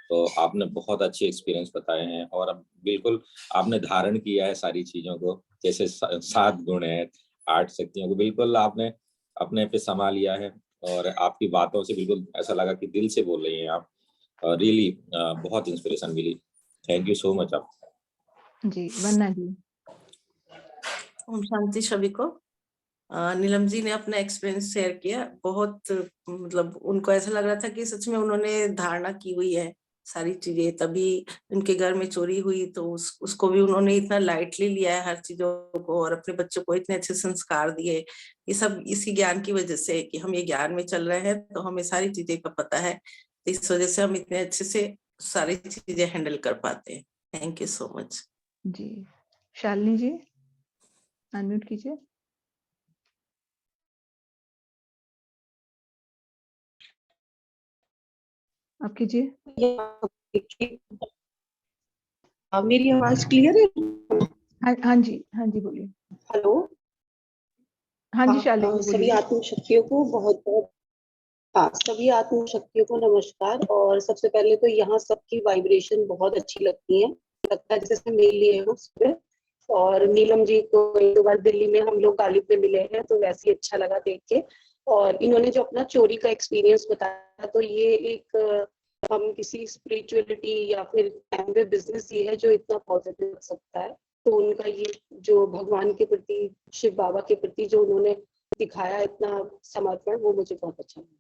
तो आपने बहुत अच्छे एक्सपीरियंस बताए हैं और अब बिल्कुल आपने धारण किया है सारी चीजों को, जैसे 7 गुण है, 8 शक्तियों को बिल्कुल आपने अपने पे समा लिया है और आपकी बातों से बिल्कुल ऐसा लगा कि दिल से बोल रही हैं आप। रियली बहुत इंस्पिरेशन मिली। थैंक यू सो मच आप। जी वन्ना जी। ओम शांति सभी को। नीलम जी ने अपना एक्सपीरियंस शेयर किया। बहुत मतलब उनको ऐसा लग रहा था कि सच में उन्होंने धारणा की हुई है सारी चीजें, तभी उनके घर में चोरी हुई तो उसको भी उन्होंने इतना लाइटली लिया है हर चीजों को, और अपने बच्चों को इतने अच्छे संस्कार दिए। ये सब इसी ज्ञान की वजह से कि हम ये ज्ञान में चल रहे हैं तो हमें सारी चीजें का पता है, तो इस वजह से हम इतने अच्छे से सारी चीजें हैंडल कर पाते हैं। Thank you so much. जी शालिनी जी अनम्यूट कीजिए। आप कीजिए। मेरी आवाज क्लियर है? हाँ जी बोलिए। हेलो। हाँ जी शालिनी सभी बोलिए। आत्मशक्तियों को बहुत बहुत सभी आत्मशक्तियों को नमस्कार। और सबसे पहले तो यहाँ सबकी वाइब्रेशन बहुत अच्छी लगती है, लगता है जैसे मेरे लिए हो सुबह। और नीलम जी को एक दो बार दिल्ली में हम लोग गालिब में मिले हैं तो वैसे ही अच्छा लगा देख के। और इन्होंने जो अपना चोरी का एक्सपीरियंस बताया, तो ये एक हम किसी स्पिरिचुअलिटी या फिर फैमिली बिजनेस ये है जो इतना पॉजिटिव लग सकता है। तो उनका ये जो भगवान के प्रति, शिव बाबा के प्रति जो उन्होंने दिखाया इतना समर्पण, वो मुझे बहुत अच्छा लगा।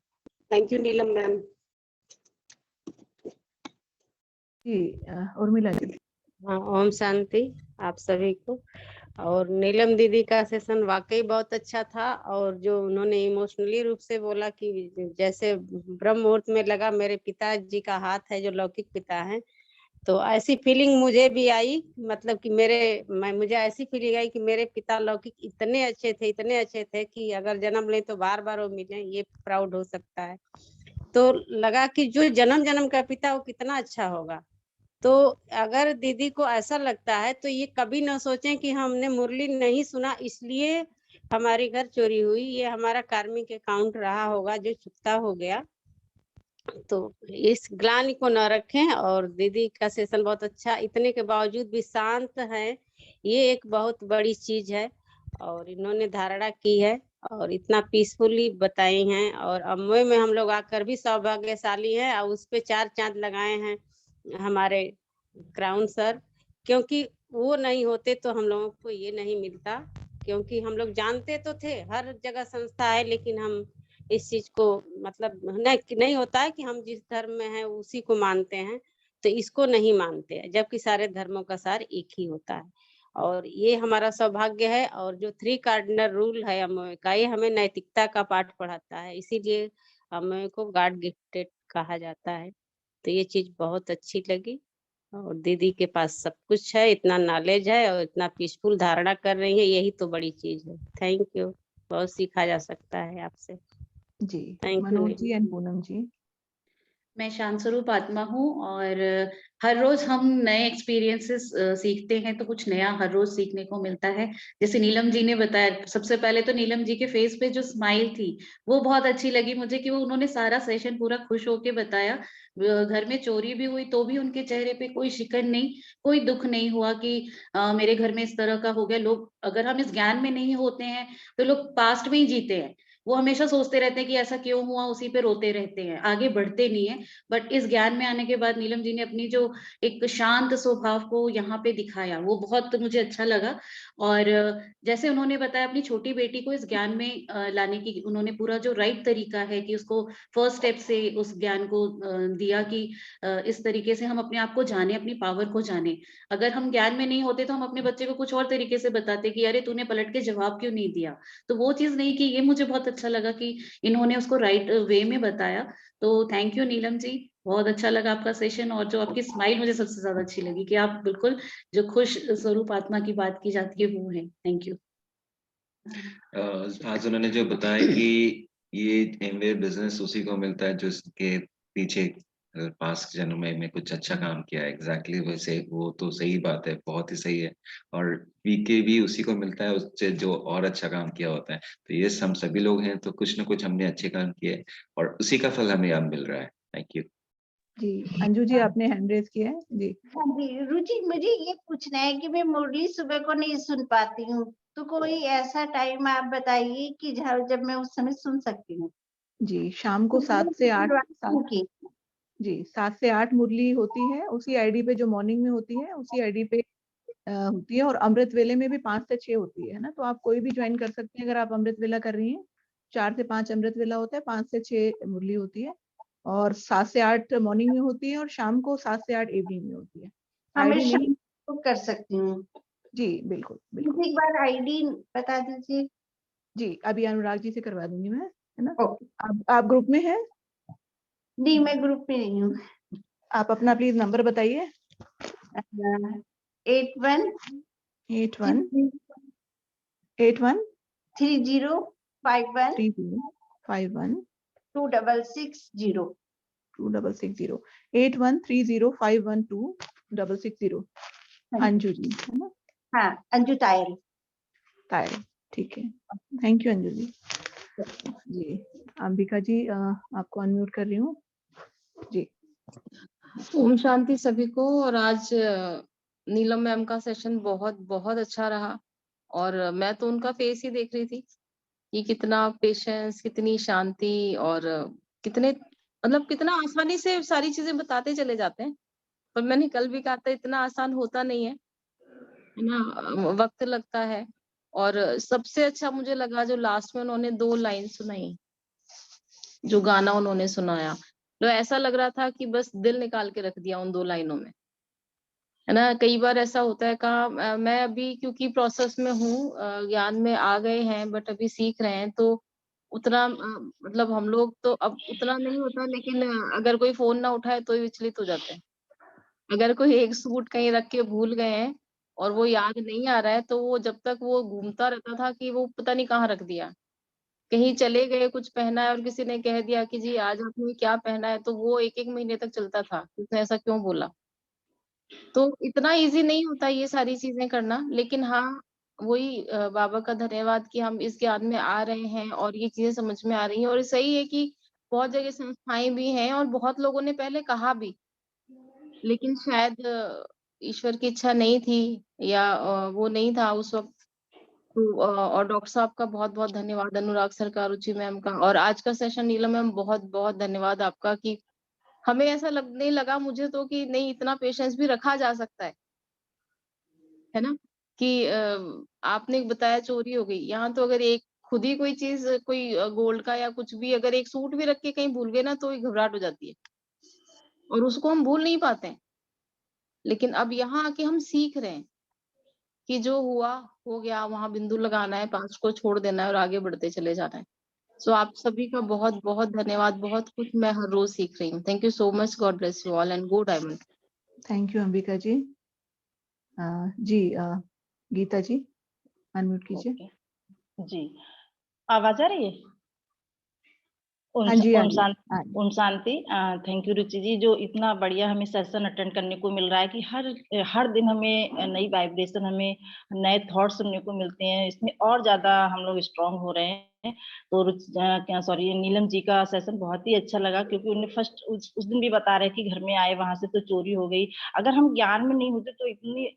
Thank you Neelam ma'am. जी उर्मिला जी। हाँ ओम शांति आप सभी को। और नीलम दीदी का सेशन वाकई बहुत अच्छा था, और जो उन्होंने इमोशनली रूप से बोला कि जैसे ब्रह्म मुहूर्त में लगा मेरे पिताजी का हाथ है जो लौकिक पिता है, तो ऐसी फीलिंग मुझे भी आई। मतलब कि मुझे ऐसी फीलिंग आई कि मेरे पिता लौकिक इतने अच्छे थे कि अगर जन्म ले तो बार बार वो मिले, ये प्राउड हो सकता है। तो लगा कि जो जन्म जन्म का पिता वो कितना अच्छा होगा। तो अगर दीदी को ऐसा लगता है तो ये कभी ना सोचें कि हमने मुरली नहीं सुना इसलिए हमारे घर चोरी हुई। ये हमारा कार्मिक अकाउंट रहा होगा जो चुकता हो गया। तो इस ग्लानि को न रखें। और दीदी का सेशन बहुत अच्छा, इतने के बावजूद भी शांत है, ये एक बहुत बड़ी चीज है। और इन्होंने धारणा की है और इतना पीसफुली बताई हैं। और अमोय में हम लोग आकर भी सौभाग्यशाली हैं, और उस पे 4 चांद लगाए हैं हमारे क्राउन सर, क्योंकि वो नहीं होते तो हम लोगों को ये नहीं मिलता। क्योंकि हम लोग जानते तो थे हर जगह संस्था है, लेकिन हम इस चीज को मतलब नहीं होता है कि हम जिस धर्म में हैं उसी को मानते हैं, तो इसको नहीं मानते हैं, जबकि सारे धर्मों का सार एक ही होता है। और ये हमारा सौभाग्य है। और जो 3 कार्डिनल रूल है अमोय का, ये हमें नैतिकता का पाठ पढ़ाता है, इसीलिए अमोय को गॉड गिफ्टेड कहा जाता है। तो ये चीज बहुत अच्छी लगी। और दीदी के पास सब कुछ है, इतना नॉलेज है और इतना पीसफुल धारणा कर रही है, यही तो बड़ी चीज है। Thank you. बहुत सीखा जा सकता है आपसे। जी thank you. Manoj ji and Poonam ji. मैं शांत स्वरूप आत्मा हूँ, और हर रोज हम नए एक्सपीरियंसेस सीखते हैं, तो कुछ नया हर रोज सीखने को मिलता है। जैसे नीलम जी ने बताया, सबसे पहले तो नीलम जी के फेस पे जो स्माइल थी वो बहुत अच्छी लगी मुझे, कि वो उन्होंने सारा सेशन पूरा खुश होके बताया। घर में चोरी भी हुई तो भी उनके चेहरे पे कोई शिकन नहीं, कोई दुख नहीं हुआ कि मेरे घर में इस तरह का हो गया। लोग, अगर हम इस ज्ञान में नहीं होते हैं तो लोग पास्ट में ही जीते हैं, वो हमेशा सोचते रहते हैं कि ऐसा क्यों हुआ, उसी पे रोते रहते हैं, आगे बढ़ते नहीं है। बट इस ज्ञान में आने के बाद नीलम जी ने अपनी जो एक शांत स्वभाव को यहाँ पे दिखाया, वो बहुत मुझे अच्छा लगा। और जैसे उन्होंने बताया अपनी छोटी बेटी को इस ज्ञान में लाने की, उन्होंने पूरा जो राइट तरीका है कि उसको फर्स्ट स्टेप से उस ज्ञान को दिया कि इस तरीके से हम अपने आप को जाने, अपनी पावर को जाने। अगर हम ज्ञान में नहीं होते तो हम अपने बच्चे को कुछ और तरीके से बताते कि अरे तूने पलट के जवाब क्यों नहीं दिया, तो वो चीज नहीं की। ये मुझे बहुत अच्छा लगा कि इन्होंने उसको राइट वे में बताया। तो थैंक यू नीलम जी, बहुत अच्छा लगा आपका सेशन। और जो आपकी स्माइल मुझे सबसे ज्यादा अच्छी लगी, कि आप बिल्कुल जो खुश स्वरूप आत्मा की बात की जाती है वो है। Thank you. आज उन्होंने जो बताया कि ये एमवे बिजनेस उसी को मिलता है जो इसके पीछे पास्ट जन्म में कुछ अच्छा काम किया है। एग्जैक्टली वैसे, वो तो सही बात है, बहुत ही सही है। और वीके भी उसी को मिलता है उससे जो और अच्छा काम किया होता है। तो ये हम सभी लोग हैं तो कुछ ना कुछ हमने अच्छे काम किए, और उसी का फल हमें अब मिल रहा है। थैंक यू जी अंजू जी आपने हैंड रेज किया है जी। हाँ जी रुचि, मुझे ये पूछना है कि मैं मुरली सुबह को नहीं सुन पाती हूँ, तो कोई ऐसा टाइम आप बताइए कि जब मैं उस समय सुन सकती हूँ। जी, शाम को 7 से 8 की 7 से 8 मुरली होती है, उसी आईडी पे जो मॉर्निंग में होती है, उसी आईडी पे होती है। और अमृत वेले में भी 5 से 6 होती है ना, तो आप कोई भी ज्वाइन कर सकते हैं अगर आप अमृत वेला कर रही हैं। 4 से 5 अमृत वेला होता है, 5 से 6 मुरली होती है, और 7 से 8 मॉर्निंग में होती है, और शाम को 7 से 8 इवनिंग में होती है। आईडी हमेशा नहीं कर सकती हूँ। जी, बिल्कुल, बिल्कुल। एक बार आईडी बता दीजिए। जी, अभी अनुराग जी से करवा दूंगी मैं, है ना? ओके। आप ग्रुप में हैं? नहीं, मैं ग्रुप में नहीं हूँ। आप अपना प्लीज नंबर बताइए। 81 81 81 3051 3051 2660 2660 8130512660। अंजू जी, है ना? हाँ, अंजू तायल। तायल, ठीक है। Thank you Anju ji. जी, अंबिका जी, आपको अनम्यूट कर रही हूँ जी। ओम शांति सभी को। और आज नीलम मैम का सेशन बहुत बहुत अच्छा रहा, और मैं तो उनका फेस ही देख रही थी कि कितना पेशेंस, कितनी शांति, और कितने मतलब कितना आसानी से सारी चीजें बताते चले जाते हैं। पर मैंने कल भी कहा था, इतना आसान होता नहीं है ना, वक्त लगता है। और सबसे अच्छा मुझे लगा जो लास्ट में उन्होंने 2 लाइन सुनाई, जो गाना उन्होंने सुनाया, तो ऐसा लग रहा था कि बस दिल निकाल के रख दिया उन 2 लाइनों में, है ना। कई बार ऐसा होता है, कहा मैं अभी क्योंकि प्रोसेस में हूँ, ज्ञान में आ गए हैं बट अभी सीख रहे हैं, तो उतना मतलब हम लोग तो अब उतना नहीं होता, लेकिन अगर कोई फोन ना उठाए तो ही विचलित हो जाते हैं। अगर कोई एक सूट कहीं रख के भूल गए हैं और वो याद नहीं आ रहा है, तो वो जब तक वो घूमता रहता था कि वो पता नहीं कहाँ रख दिया, कहीं चले गए, कुछ पहना है और किसी ने कह दिया कि जी आज आपने क्या पहना है, तो वो 1-1 महीने तक चलता था, उसने ऐसा क्यों बोला। तो इतना इजी नहीं होता ये सारी चीजें करना, लेकिन हाँ, वही बाबा का धन्यवाद कि हम इस ज्ञान में आ रहे हैं और ये चीजें समझ में आ रही हैं। और सही है कि बहुत जगह संस्थाएं भी हैं और बहुत लोगों ने पहले कहा भी, लेकिन शायद ईश्वर की इच्छा नहीं थी, या वो नहीं था उस वक्त। तो और डॉक्टर साहब का बहुत बहुत धन्यवाद, अनुराग सर का, रुचि मैम का, और आज का सेशन नीलम मैम बहुत बहुत धन्यवाद आपका कि हमें ऐसा लगने लगा मुझे तो कि नहीं, इतना पेशेंस भी रखा जा सकता है ना। कि आपने बताया चोरी हो गई, यहाँ तो अगर एक खुद ही कोई चीज, कोई गोल्ड का या कुछ भी, अगर एक सूट भी रख के कहीं भूल गए ना, तो ही घबराहट हो जाती है और उसको हम भूल नहीं पाते हैं। लेकिन अब यहाँ आके हम सीख रहे हैं कि जो हुआ हो गया, वहां बिंदु लगाना है, पास्ट को छोड़ देना है और आगे बढ़ते चले जाना है। सो आप सभी का बहुत बहुत धन्यवाद, बहुत कुछ मैं हर रोज सीख रही हूँ। Thank you so much, God bless you all and go diamond. Thank you Ambika ji. जी, गीता जी अनम्यूट कीजिए। जी, आवाज आ रही है? हाँ जी, हाँ ओम जी, शांति, हाँ जी। ओम शांति। थैंक यू रुचि जी, जो इतना बढ़िया हमें सेशन अटेंड करने को मिल रहा है कि हर दिन हमें नई वाइब्रेशन, हमें नए थॉट सुनने को मिलते हैं। इसमें और ज्यादा हम लोग स्ट्रांग हो रहे हैं। तो नीलम जी का सेशन बहुत ही अच्छा लगा, क्योंकि उन्हें फर्स्ट उस दिन भी बता रहे कि घर में आए, वहां से तो चोरी हो गई। अगर हम ज्ञान में नहीं होते तो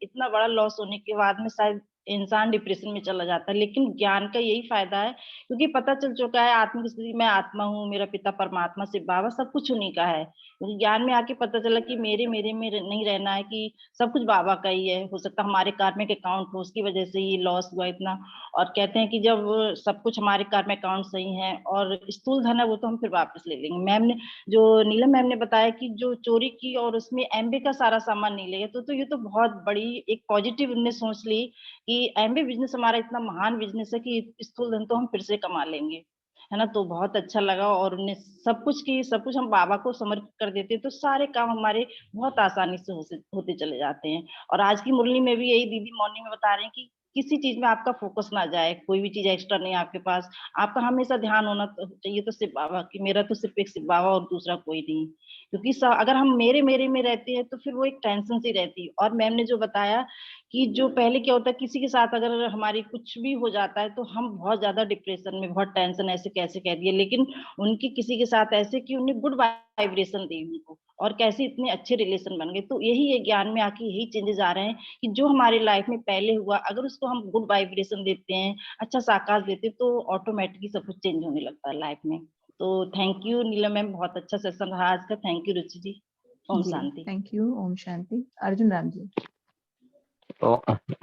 इतना बड़ा लॉस होने के बाद में शायद इंसान डिप्रेशन में चला जाता है। लेकिन ज्ञान का यही फायदा है, क्योंकि पता चल चुका है आत्मिक स्थिति में आत्मा हूँ, मेरा पिता परमात्मा शिव बाबा सब कुछ उन्हीं का है। क्योंकि ज्ञान में आके पता चला कि मेरे मेरे में नहीं रहना है, कि सब कुछ बाबा का ही है। हो सकता है हमारे कार्मिक अकाउंट हो, उसकी वजह से ये लॉस हुआ इतना। और कहते हैं कि जब सब कुछ हमारे कार्मिक अकाउंट सही है और स्थूल धन है, वो तो हम फिर वापस ले लेंगे। मैम ने, जो नीलम मैम ने बताया कि जो चोरी की और उसमें एमबे का सारा सामान नहीं ले गए, तो ये तो बहुत बड़ी एक पॉजिटिव उन्होंने सोच ली कि एमबे बिजनेस हमारा इतना महान बिजनेस है कि स्थूल धन तो हम फिर से कमा लेंगे, है ना। तो बहुत अच्छा लगा। और उन्हें सब कुछ हम बाबा को समर्पित कर देते, तो सारे काम हमारे बहुत आसानी से होते चले जाते हैं। और आज की मुरली में भी यही दीदी मॉर्निंग में बता रहे हैं कि किसी चीज में आपका फोकस ना जाए, कोई भी चीज एक्स्ट्रा नहीं आपके पास, आपका हमेशा ध्यान होना चाहिए तो सिर्फ बाबा की, मेरा तो सिर्फ एक सिर्फ बाबा और दूसरा कोई नहीं। क्योंकि अगर हम मेरे मेरे में रहते हैं तो फिर वो एक टेंशन सी रहती है। और मैम ने जो बताया कि जो पहले क्या होता है, किसी के साथ अगर हमारी कुछ भी हो जाता है तो हम बहुत ज्यादा डिप्रेशन में, बहुत टेंशन, ऐसे कैसे कह दिए, लेकिन उनकी किसी के साथ ऐसे कि उन्हें गुड वाइब्रेशन दी उनको, और कैसे इतने अच्छे रिलेशन बन गए। तो यही है, ज्ञान में आके यही चेंजेस आ रहे हैं कि जो हमारी लाइफ में पहले हुआ, अगर उसको हम गुड वाइब्रेशन देते हैं, अच्छा साकाश देते हैं, तो ऑटोमेटिकली सब कुछ चेंज होने लगता है लाइफ में। तो थैंक यू नीलम मैम, बहुत अच्छा सेशन रहा आज का। Thank you Ruchi ji. ओम शांति। Thank you. ओम शांति। अर्जुन राम जी।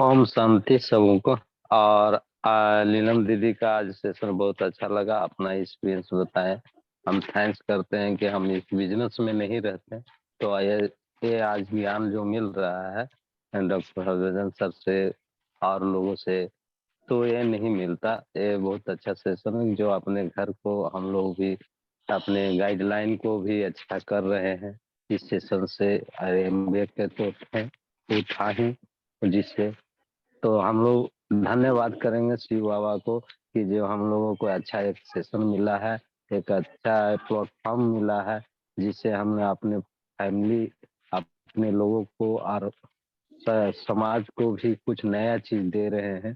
ओम शांति सबको। और नीलम दीदी का आज सेशन बहुत अच्छा लगा, अपना एक्सपीरियंस बताएं। हम थैंक्स करते हैं कि हम इस बिजनेस में नहीं रहते, तो ये आज ज्ञान जो मिल रहा है डॉक्टर हरभजन सर से और लोगों से, तो ये नहीं मिलता। ये बहुत अच्छा सेशन है जो अपने घर को हम लोग भी अपने गाइडलाइन को भी अच्छा कर रहे हैं इस सेशन से। MBA के तो उठा ही जिससे, तो हम लोग धन्यवाद करेंगे शिव बाबा को कि जो हम लोगों को अच्छा एक सेशन मिला है, एक अच्छा प्लेटफॉर्म मिला है, जिससे हमने अपने फैमिली, अपने लोगों को और समाज को भी कुछ नया चीज दे रहे हैं।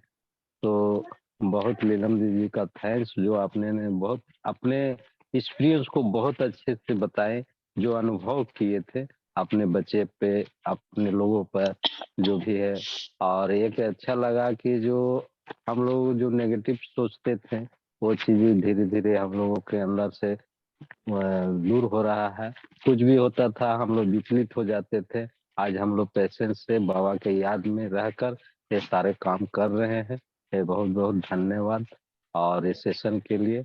तो बहुत नीलम दीदी का थैंक्स, जो आपने ने बहुत अपने एक्सपीरियंस को बहुत अच्छे से बताए, जो अनुभव किए थे अपने बच्चे पे, अपने लोगों पर जो भी है। और एक अच्छा लगा कि जो हम लोग जो नेगेटिव सोचते थे वो चीजें धीरे धीरे हम लोगों के अंदर से दूर हो रहा है। कुछ भी होता था हम लोग विचलित हो जाते थे, आज हम लोग पेशेंस से बाबा के याद में रहकर ये सारे काम कर रहे हैं। ये बहुत बहुत धन्यवाद। और इस सेशन के लिए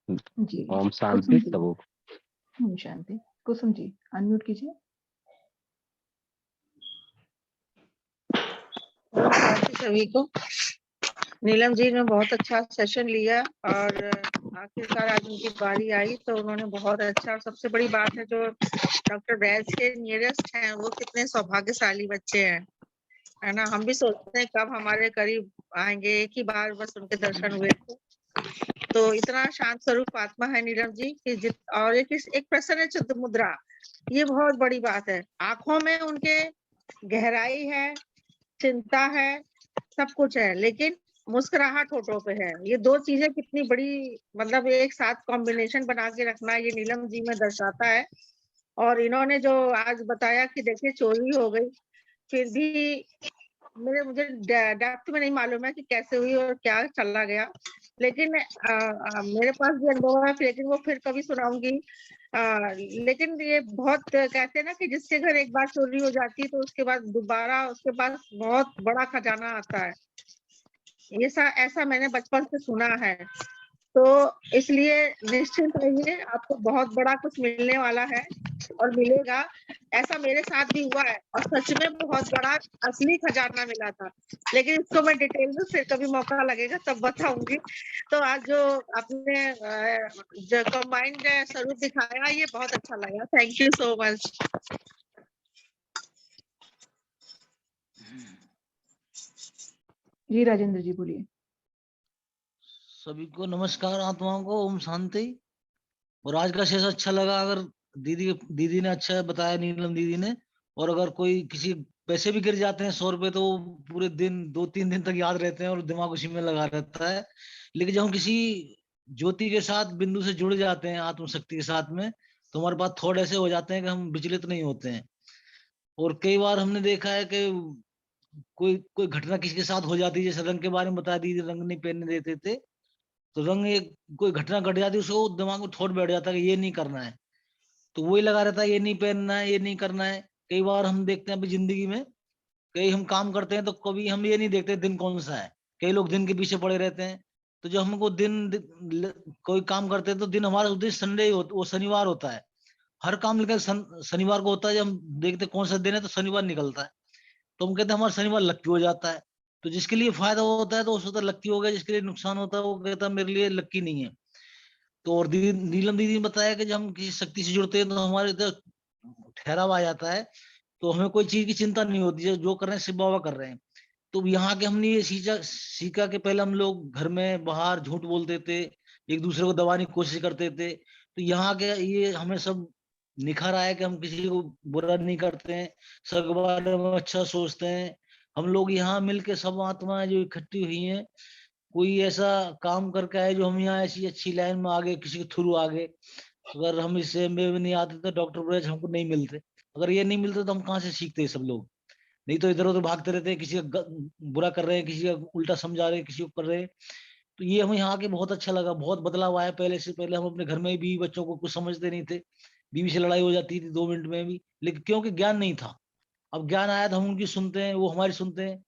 जी। ओम शांति सबको। ओम शांति। कुसुम जी अनम्यूट कीजिए। ओम शांति सभी को। नीलम जी ने बहुत अच्छा सेशन लिया और आखिरकार आज उनकी बारी आई तो उन्होंने बहुत अच्छा, और सबसे बड़ी बात है जो डॉक्टर बैच के नियरेस्ट हैं वो कितने सौभाग्यशाली बच्चे हैं, है ना। हम भी सोचते हैं कब हमारे करीब आएंगे, एक ही बार बस उनके दर्शन हुए थे। तो इतना शांत स्वरूप आत्मा है नीलम जी कि और एक प्रसन्न चित्त मुद्रा, ये बहुत बड़ी बात है। आंखों में उनके गहराई है, चिंता है, सब कुछ है, लेकिन मुस्कुराहट होठों पे है। ये दो चीजें कितनी बड़ी, मतलब एक साथ कॉम्बिनेशन बना के रखना, ये नीलम जी में दर्शाता है। और इन्होंने जो आज बताया कि देखिए चोरी हो गई, फिर भी मुझे डेप्थ में नहीं मालूम है कि कैसे हुई और क्या चला गया, लेकिन मेरे पास भी अनुभव है, लेकिन वो फिर कभी सुनाऊंगी। लेकिन ये बहुत कहते हैं ना कि जिसके घर एक बार चोरी हो जाती है तो उसके बाद दोबारा उसके पास बहुत बड़ा खजाना आता है। ये ऐसा मैंने बचपन से सुना है, तो इसलिए निश्चिंत रहिए, आपको बहुत बड़ा कुछ मिलने वाला है और मिलेगा। ऐसा मेरे साथ भी हुआ है और सच में बहुत बड़ा असली खजाना मिला था, लेकिन इसको मैं डिटेल में फिर कभी मौका लगेगा तब बताऊंगी। तो आज जो आपने जो कंबाइंड स्वरूप दिखाया ये बहुत अच्छा लगा। Thank you so much. जी राजेंद्र जी बोलिए। सभी को नमस्कार, आत्माओं को ओम शांति। और आज का सेशन अच्छा लगा। अगर दीदी ने अच्छा बताया, नीलम दीदी ने, और अगर कोई किसी पैसे भी गिर जाते हैं 100 रुपए तो वो पूरे दिन 2-3 दिन तक याद रहते हैं और दिमाग उसी में लगा रहता है। लेकिन जब हम किसी ज्योति के साथ, बिंदु से जुड़ जाते हैं, आत्मशक्ति के साथ में, तो हमारे पास थोड़े ऐसे हो जाते हैं कि हम विचलित नहीं होते हैं। और कई बार हमने देखा है कि कोई घटना किसी के साथ हो जाती है, जैसे रंग के बारे में बता दी, रंग नहीं पहनने देते थे, तो रंग एक कोई घटना घट जाती है, उसको दिमाग में थॉट बैठ जाता है कि ये नहीं करना है, तो वही लगा रहता है, ये नहीं पहनना है, ये नहीं करना है। कई बार हम देखते हैं अपनी जिंदगी में, कई हम काम करते हैं तो कभी हम ये नहीं देखते दिन कौन सा है, कई लोग दिन के पीछे पड़े रहते हैं। तो जो हमको कोई काम करते हैं तो दिन हमारा उद्देश्य संडे वो शनिवार होता है। हर काम लेकर शनिवार को होता है। जब हम देखते कौन सा दिन है तो शनिवार निकलता है, तो हम कहते हैं हमारा शनिवार लक्की हो जाता है। तो जिसके लिए फायदा होता है तो उसको लक्की हो गया, जिसके लिए नुकसान होता है वो कहता है मेरे लिए लक्की नहीं है। तो और नीलम दीदी ने बताया कि जब हम किसी शक्ति से जुड़ते हैं तो हमारे इधर ठहराव आ जाता है, तो हमें कोई चीज की चिंता नहीं होती, जो कर रहे हैं शिव बाबा कर रहे हैं। तो यहाँ के हमने ये सीखा कि पहले हम लोग घर में बाहर झूठ बोलते थे, एक दूसरे को दबाने की कोशिश करते थे। तो यहाँ के ये हमें सब निखर आया कि हम किसी को बुरा नहीं करते हैं, सबके बारे में अच्छा सोचते हैं। हम लोग यहाँ मिलके सब आत्माएं जो इकट्ठी हुई हैं, कोई ऐसा काम करके आए जो हम यहाँ ऐसी अच्छी लाइन में आगे किसी के थ्रू आगे। अगर हम इससे में नहीं आते तो डॉक्टर ब्रज हमको नहीं मिलते, अगर ये नहीं मिलते तो हम कहाँ से सीखते सब लोग। नहीं तो इधर उधर भागते रहते हैं, किसी का बुरा कर रहे हैं, किसी का उल्टा समझा रहे हैं, किसी को कर रहे हैं। तो ये हमें यहाँ के बहुत अच्छा लगा, बहुत बदलाव आया। पहले से पहले हम अपने घर में भी बच्चों को कुछ समझते नहीं थे, बीवी से लड़ाई हो जाती थी 2 मिनट में भी, लेकिन क्योंकि ज्ञान नहीं था। अब ज्ञान आया तो हम उनकी सुनते हैं, वो हमारी सुनते हैं।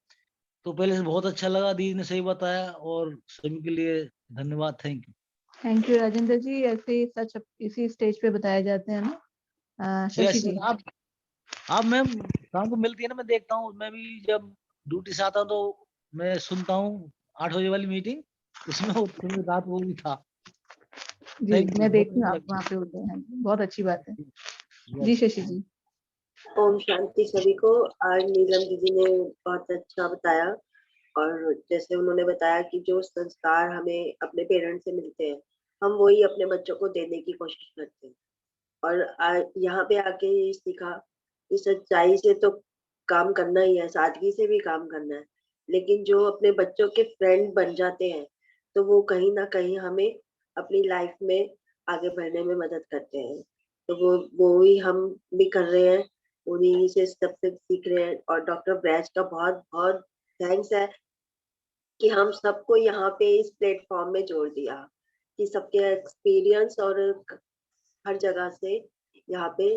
तो पहले से बहुत अच्छा लगा, दीदी ने सही बताया, और सभी के लिए धन्यवाद। थैंक यू राजेंद्र जी। ऐसे ही सच इसी स्टेज पे बताए जाते हैं ना। शशि जी, आप मैम शाम को मिलती है ना, मैं देखता हूँ, मैं भी जब ड्यूटी से आता हूँ तो मैं सुनता हूँ 8 बजे वाली मीटिंग, उसमें रात वो भी था। जी मैं देखती हूँ आप वहाँ पे होते हैं, बहुत अच्छी बात है। जी शशि जी। ओम शांति सभी को। आज नीलम दीदी ने बहुत अच्छा बताया, और जैसे उन्होंने बताया कि जो संस्कार हमें अपने पेरेंट्स से मिलते हैं, हम वही अपने बच्चों को देने की कोशिश करते हैं। और यहाँ पे आके ये सीखा कि सच्चाई से तो काम करना ही है, सादगी से भी काम करना है, लेकिन जो अपने बच्चों के फ्रेंड बन जाते हैं तो वो कहीं ना कहीं हमें अपनी लाइफ में आगे बढ़ने में मदद करते हैं। तो वो ही हम भी कर रहे हैं, उन्हीं से सबसे सीख रहे हैं। और डॉक्टर ब्रैज का बहुत बहुत थैंक्स है कि हम सबको यहाँ पे इस प्लेटफॉर्म में जोड़ दिया, कि सबके एक्सपीरियंस और हर जगह से यहाँ पे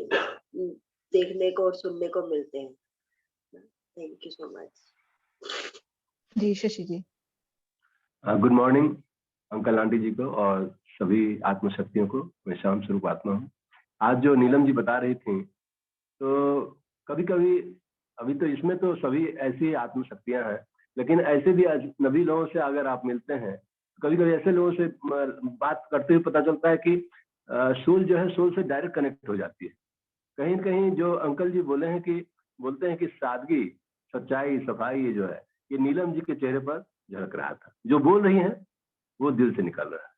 देखने को और सुनने को मिलते हैं। Thank you so much. जी Shashi ji. Good morning uncle aunty जी को और सभी आत्मशक्तियों को। मैं श्याम स्वरूप आत्मा हूँ। आज जो नीलम जी बता रही थी, तो कभी कभी अभी तो इसमें तो सभी ऐसी आत्मशक्तियां हैं, लेकिन ऐसे भी अजनबी लोगों से अगर आप मिलते हैं, कभी कभी ऐसे लोगों से बात करते हुए पता चलता है कि सोल जो है सोल से डायरेक्ट कनेक्ट हो जाती है। कहीं न कहीं जो अंकल जी बोलते हैं कि सादगी, सच्चाई, सफाई, ये जो है, ये नीलम जी के चेहरे पर झलक रहा था। जो बोल रही हैं वो दिल से निकल रहा है।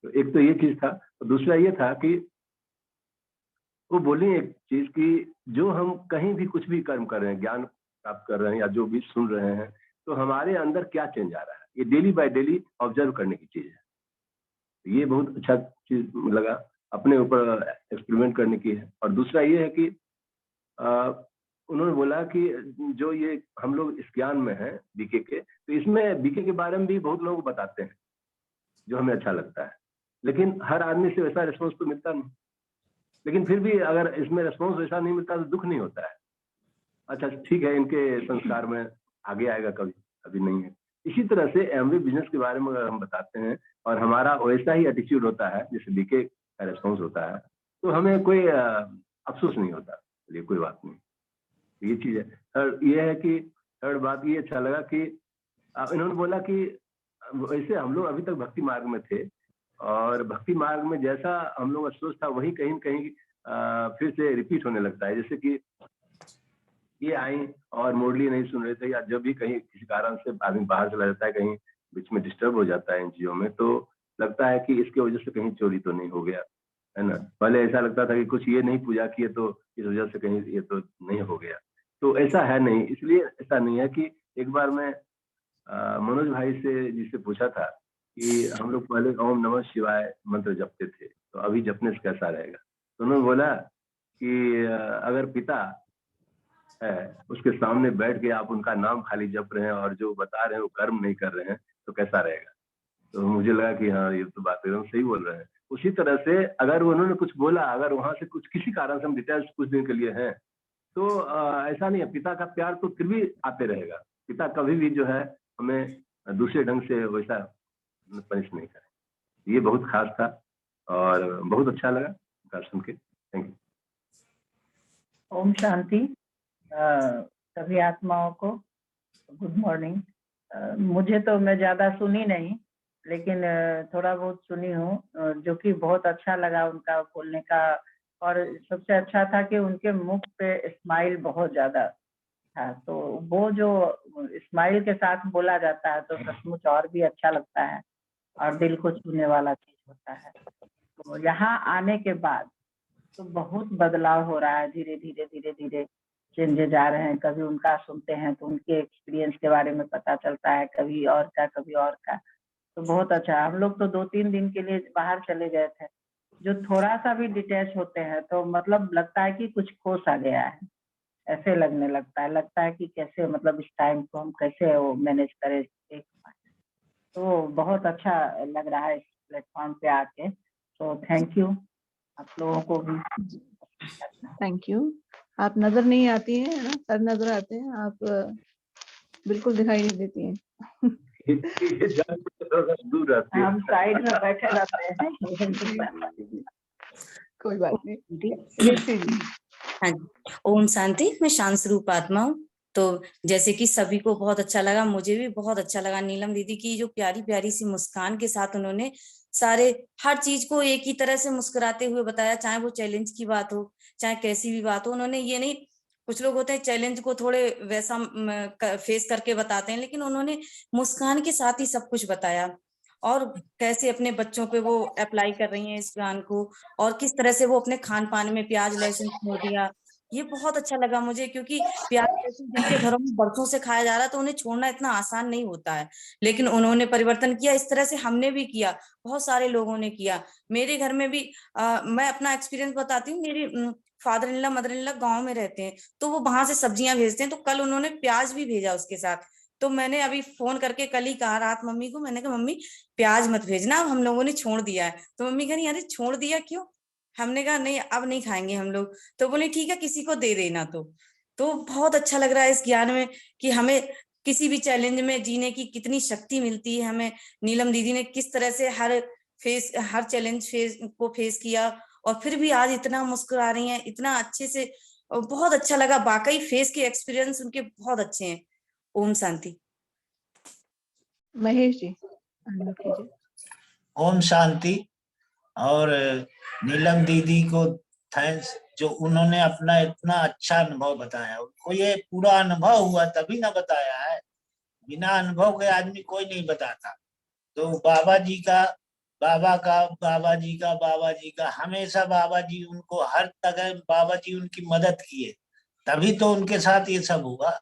तो एक तो ये चीज था, और दूसरा ये था कि वो बोली एक चीज कि जो हम कहीं भी कुछ भी कर्म कर रहे हैं, ज्ञान प्राप्त कर रहे हैं या जो भी सुन रहे हैं, तो हमारे अंदर क्या चेंज आ रहा है, ये डेली बाय डेली ऑब्जर्व करने की चीज है। ये बहुत अच्छा चीज लगा, अपने ऊपर एक्सपेरिमेंट करने की है। और दूसरा ये है कि उन्होंने बोला कि जो ये हम लोग इस ज्ञान में हैं बीके के, तो इसमें बीके के बारे में भी बहुत लोग बताते हैं जो हमें अच्छा लगता है, लेकिन हर आदमी से वैसा रिस्पॉन्स तो मिलता नहीं। लेकिन फिर भी अगर इसमें रिस्पॉन्स वैसा नहीं मिलता तो दुख नहीं होता है। अच्छा ठीक है, इनके संस्कार में आगे आएगा कभी, अभी नहीं है। इसी तरह से एमवे बिजनेस के बारे में अगर हम बताते हैं और हमारा वैसा ही एटीट्यूड होता है जैसे बीके का रिस्पॉन्स होता है, तो हमें कोई अफसोस नहीं होता। चलिए कोई बात नहीं, ये चीज है। थर्ड ये है कि थर्ड बात ये अच्छा लगा कि इन्होंने बोला कि वैसे हम लोग अभी तक भक्ति मार्ग में थे, और भक्ति मार्ग में जैसा हम लोग का सोच था वही कहीं न कहीं फिर से रिपीट होने लगता है। जैसे कि ये आई और मुरली नहीं सुन रहे थे, या जब भी कहीं किसी कारण से आदमी बाहर चला जाता है, कहीं बीच में डिस्टर्ब हो जाता है इन चीजों में, तो लगता है कि इसकी वजह से कहीं चोरी तो नहीं हो गया, है ना। पहले ऐसा लगता था कि कुछ ये नहीं पूजा किए तो इस वजह से कहीं ये तो नहीं हो गया, तो ऐसा है नहीं। इसलिए ऐसा नहीं है कि एक बार मैं मनोज भाई से जिससे पूछा था कि हम लोग पहले ओम नमः शिवाय मंत्र जपते थे, तो अभी जपने से कैसा रहेगा। तो उन्होंने बोला कि अगर पिता है उसके सामने बैठ के आप उनका नाम खाली जप रहे हैं और जो बता रहे हैं वो कर्म नहीं कर रहे हैं, तो कैसा रहेगा। तो मुझे लगा कि हाँ ये तो बात एकदम सही बोल रहे हैं। उसी तरह से अगर उन्होंने कुछ बोला, अगर वहां से कुछ किसी कारण से हम डिटेल्स कुछ दिन के लिए हैं, तो ऐसा नहीं है, पिता का प्यार तो फिर भी आते रहेगा। पिता कभी भी जो है हमें दूसरे ढंग से वैसा पनिश नहीं करे। ये बहुत खास था और बहुत अच्छा लगा सुन के। Thank you. ओम शांति सभी आत्माओं को गुड मॉर्निंग। मुझे तो मैं ज्यादा सुनी नहीं, लेकिन थोड़ा बहुत सुनी हूँ, जो कि बहुत अच्छा लगा उनका बोलने का। और सबसे अच्छा था कि उनके मुख पे स्माइल बहुत ज्यादा था, तो वो जो स्माइल के साथ बोला जाता है तो सचमुच और भी अच्छा लगता है और दिल को छूने वाला चीज होता है। तो यहाँ आने के बाद तो बहुत बदलाव हो रहा है, धीरे धीरे धीरे धीरे चेंजेज आ रहे हैं। कभी उनका सुनते हैं तो उनके एक्सपीरियंस के बारे में पता चलता है, कभी और का कभी और का। तो बहुत अच्छा। हम लोग तो 2-3 दिन के लिए बाहर चले गए थे, जो थोड़ा सा भी डिटैच होते हैं तो मतलब लगता है कि कुछ खो सा गया है, ऐसे लगने लगता है कि कैसे मतलब इस टाइम को हम कैसे वो मैनेज करें। तो बहुत अच्छा लग रहा है इस प्लेटफॉर्म पे आके। तो थैंक यू आप लोगों को भी। Thank you. आप नजर नहीं आती हैं, है ना, सर नजर आते हैं, आप बिल्कुल दिखाई नहीं देती हैं। दूर रहती है। हम साइड में बैठे रहते हैं। कोई बात नहीं। ऋषि जी। हाँ जी, ओम शांति। मैं शांत स्वरूप आत्मा हूँ। तो जैसे कि सभी को बहुत अच्छा लगा, मुझे भी बहुत अच्छा लगा। नीलम दीदी की जो प्यारी प्यारी सी मुस्कान के साथ उन्होंने सारे हर चीज को एक ही तरह से मुस्कुराते हुए बताया, चाहे वो चैलेंज की बात हो, चाहे कैसी भी बात हो। उन्होंने ये नहीं, कुछ लोग होते हैं चैलेंज को थोड़े वैसा फेस करके बताते हैं, लेकिन उन्होंने मुस्कान के साथ ही सब कुछ बताया। और कैसे अपने बच्चों पे वो अप्लाई कर रही हैं इस ज्ञान को, और किस तरह से वो अपने खान पान में प्याज लहसुन छोड़ दिया। ये बहुत अच्छा लगा मुझे, क्योंकि प्याज लहसुन जिनके घरों में बरसों से खाया जा रहा है तो उन्हें छोड़ना इतना आसान नहीं होता है, लेकिन उन्होंने परिवर्तन किया। इस तरह से हमने भी किया, बहुत सारे लोगों ने किया। मेरे घर में भी मैं अपना एक्सपीरियंस बताती हूँ। मेरे father in law mother in law गाँव में रहते हैं, तो वो वहां से सब्जियां भेजते हैं, तो कल उन्होंने प्याज भी भेजा उसके साथ। तो मैंने अभी फोन करके कल ही कहा रात मम्मी को, मैंने कहा मम्मी प्याज मत भेजना, अब हम लोगों ने छोड़ दिया है। तो मम्मी कह रही अरे छोड़ दिया क्यों? हमने कहा नहीं अब नहीं खाएंगे हम लोग। तो बोले ठीक है किसी को दे देना। तो बहुत अच्छा लग रहा है इस ज्ञान में कि हमें किसी भी चैलेंज में जीने की कितनी शक्ति मिलती है हमें। नीलम दीदी ने किस तरह से हर चैलेंज को फेस किया, और फिर भी आज इतना मुस्कुरा रही हैं, इतना अच्छे से। बहुत अच्छा लगा, वाकई फेस के एक्सपीरियंस उनके बहुत अच्छे हैं। ओम शांति। महेश जी अनम्यूट कीजिए। ओम शांति। और नीलम दीदी को थैंक्स, जो उन्होंने अपना इतना अच्छा अनुभव बताया। उनको ये पूरा अनुभव हुआ तभी ना बताया है, बिना अनुभव के आदमी कोई नहीं बताता। तो बाबा जी का हमेशा बाबा जी उनको हर तरह बाबा जी उनकी मदद किए, तभी तो उनके साथ ये सब हुआ।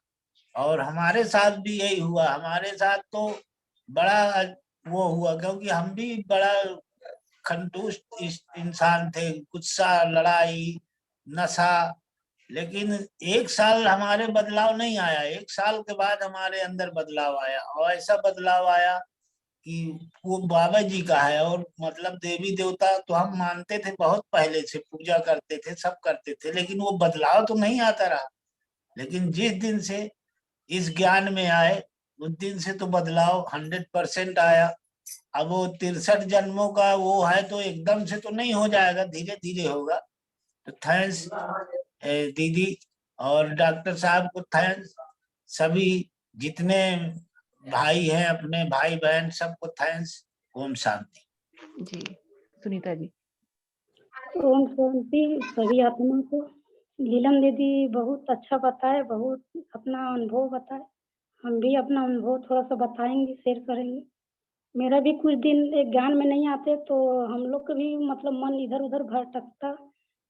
और हमारे साथ भी यही हुआ। हमारे साथ तो बड़ा वो हुआ, क्योंकि हम भी बड़ा खंतुष्ट इंसान थे, गुस्सा, लड़ाई, नशा। लेकिन 1 साल हमारे बदलाव नहीं आया। 1 साल के बाद हमारे अंदर बदलाव आया, और ऐसा बदलाव आया कि वो बाबा जी का है। और मतलब देवी देवता तो हम मानते थे, बहुत पहले से पूजा करते थे, सब करते थे, लेकिन वो बदलाव तो नहीं आता रहा। लेकिन जिस दिन से इस ज्ञान में आए उस दिन से तो बदलाव 100% आया। अब वो 63 जन्मों का वो है, तो एकदम से तो नहीं हो जाएगा, धीरे धीरे होगा। तो थैंक्स दीदी और डॉक्टर साहब को थैंक्स, सभी जितने भाई हैं अपने भाई बहन सबको थैंक्स। ओम शांति जी। सुनीता जी। ओम शांति सभी आत्मा को। नीलम दीदी बहुत अच्छा बताए, बहुत अपना अनुभव बताए। हम भी अपना अनुभव थोड़ा सा बताएंगे, शेयर करेंगे। मेरा भी कुछ दिन एक ज्ञान में नहीं आते तो हम लोग का भी मतलब मन इधर उधर भटकता,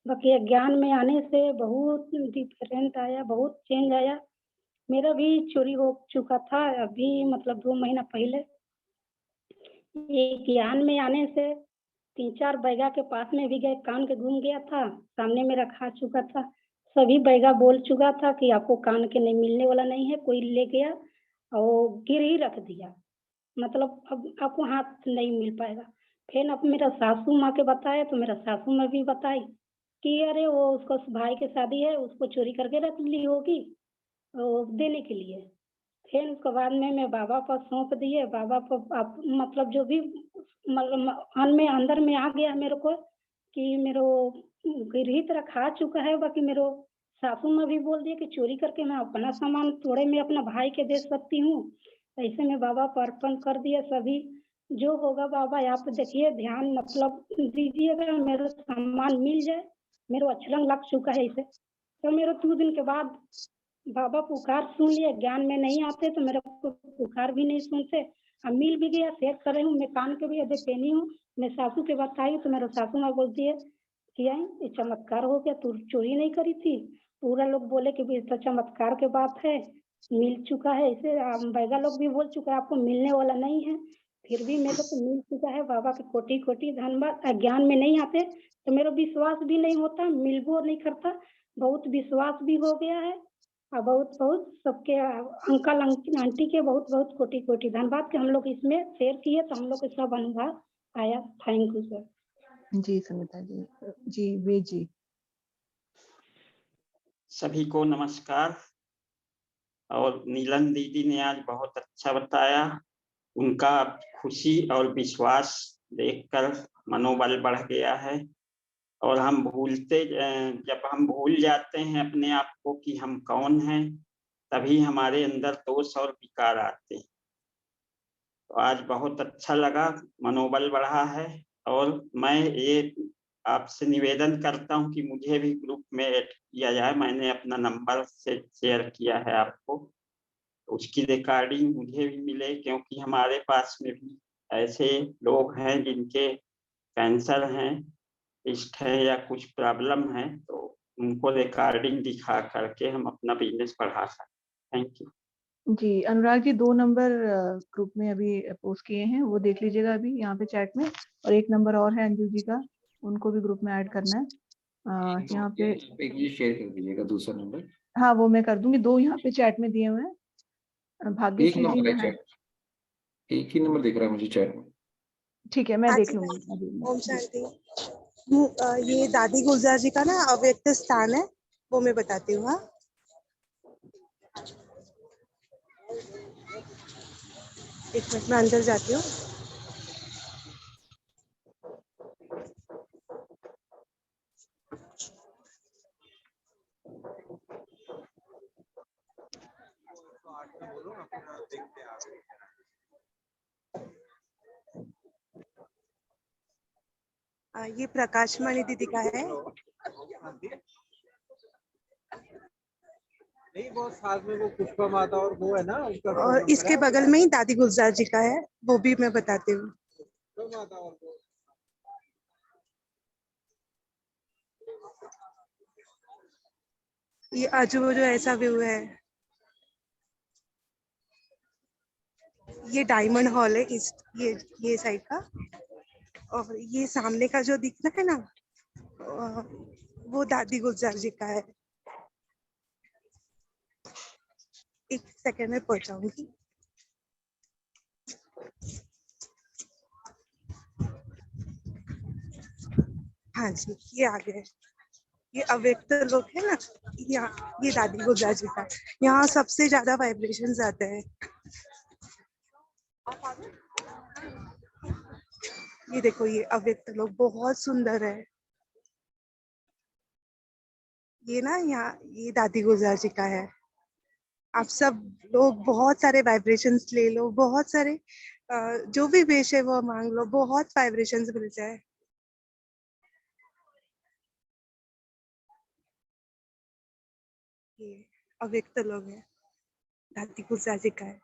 बाकी ज्ञान में आने से बहुत डिफरेंट आया, बहुत चेंज आया। मेरा भी चोरी हो चुका था अभी मतलब 2 महीना पहले। ये ज्ञान में आने से 3-4 बैगा के पास में भी गए, कान के घूम गया था, सामने मेरा खा चुका था। सभी बैगा बोल चुका था कि आपको कान के नहीं मिलने वाला नहीं है, कोई ले गया और गिर ही रख दिया, मतलब अब आपको हाथ नहीं मिल पाएगा। फिर अब मेरा सासू माँ के बताया तो मेरा सासू माँ भी बताई कि अरे वो उसको भाई की शादी है, उसको चोरी करके रख ली होगी देने के लिए। फिर उसके बाद में मैं बाबा पर सौंप दिए। बाबा पर आप मतलब जो भी मतलब में अंदर में आ गया मेरे को कि मेरो गिरही तरह खा चुका है। बाकी मेरो सासू माँ भी बोल दिया कि चोरी करके मैं अपना सामान थोड़े मैं अपना भाई के दे सकती हूँ। ऐसे में बाबा पर अर्पण कर दिया। सभी जो होगा बाबा आप देखिए, ध्यान मतलब दीजिएगा, मेरा सामान मिल जाए। मेरा अछरंग लग चुका है इसे, तो मेरे 2 दिन के बाद बाबा पुकार सुन लिया। ज्ञान में नहीं आते तो मेरा पुकार भी नहीं सुनते। अब मिल भी गया, शेयर कर रही हूँ। मैं कान के भी अभी पहनी हूँ। मैं सासू के बताई तो मेरा सासू माँ बोलती है कि ये चमत्कार हो गया, तू चोरी नहीं करी थी। पूरा लोग बोले कि तो चमत्कार के बात है, मिल चुका है। इसे बैगा लोग भी बोल चुका है आपको मिलने वाला नहीं है, फिर भी मेरे को मिल चुका है। बाबा के कोटि कोटि धन्यवाद। ज्ञान में नहीं आते तो मेरा विश्वास भी नहीं होता, मिलबो नहीं करता। बहुत विश्वास भी हो गया है बहुत बहुत सबके अंकल आंटी के बहुत बहुत कोटि कोटि धन्यवाद कि हम लोग इसमें शेयर किए तो हम लोग को सब अनुभव आया। Thank you sir. जी सुनीता जी। जी वे जी। सभी को नमस्कार। और नीलम दीदी ने आज बहुत अच्छा बताया। उनका खुशी और विश्वास देखकर मनोबल बढ़ गया है। और हम जब हम भूल जाते हैं अपने आप को कि हम कौन हैं, तभी हमारे अंदर दोष और विकार आते हैं। तो आज बहुत अच्छा लगा, मनोबल बढ़ा है। और मैं ये आपसे निवेदन करता हूं कि मुझे भी ग्रुप में ऐड किया जाए। मैंने अपना नंबर से शेयर किया है आपको, उसकी रिकॉर्डिंग मुझे भी मिले, क्योंकि हमारे पास में भी ऐसे लोग हैं जिनके कैंसर हैं, इष्ट है या कुछ प्रॉब्लम है, तो उनको रिकॉर्डिंग दिखा करके हम अपना बिजनेस बढ़ा सकते। Thank you. जी अनुराग जी 2 नंबर ग्रुप में अभी पोस्ट किए हैं, वो देख लीजिएगा अभी यहाँ पे चैट में। और 1 नंबर और है अंजू जी का, उनको भी ग्रुप में ऐड करना है। यहाँ पे एक ये शेयर कर दीजिएगा दूसरा नंबर। हाँ वो मैं कर दूंगी। 2 यहाँ पे चैट में दिए हुए हैं। एक भाग्यश्री जी नंबर ने है चैट, एक ही नंबर दिख रहा है मुझे चैट में। ठीक है, मैं देख अच्छा, लूंगी अभी। ओम शांति। ये दादी गुलजार जी का ना अव्यक्त स्थान है, वो मैं बताती हूँ। हाँ, एक मिनट में अंदर जाती हूँ। ये प्रकाशमणि दीदी का है। नहीं, वो साथ में वो पुष्पा माता और वो है ना उसका। और इसके बगल में ही दादी गुलजार जी का है, वो भी मैं बताती हूँ। ये आजू बाजू ऐसा व्यू है। ये डायमंड हॉल है इस ये साइड का। और ये सामने का जो दिख रहा है ना, वो दादी गुलजार जी का है। एक सेकंड में पहुंचाऊंगी। हाँ जी, ये आ गए। ये अव्यक्त लोग है ना, यहाँ ये दादी गुलजार जी का। यहाँ सबसे ज्यादा वाइब्रेशंस आते हैं। ये देखो, ये अव्यक्त लोग बहुत सुंदर है। ये ना यहाँ ये दादी गुलजार जी का है। आप सब लोग बहुत सारे वाइब्रेशंस ले लो, बहुत सारे जो भी विश है वो मांग लो, बहुत वाइब्रेशंस मिल जाए। ये अव्यक्त लोग है, दादी गुलजार जी का है।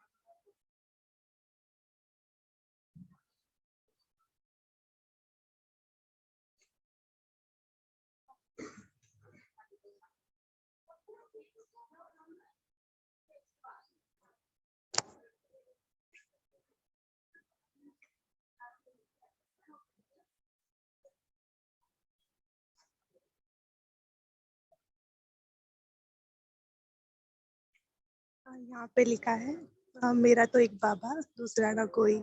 यहाँ पे लिखा है मेरा तो एक बाबा, दूसरा ना कोई।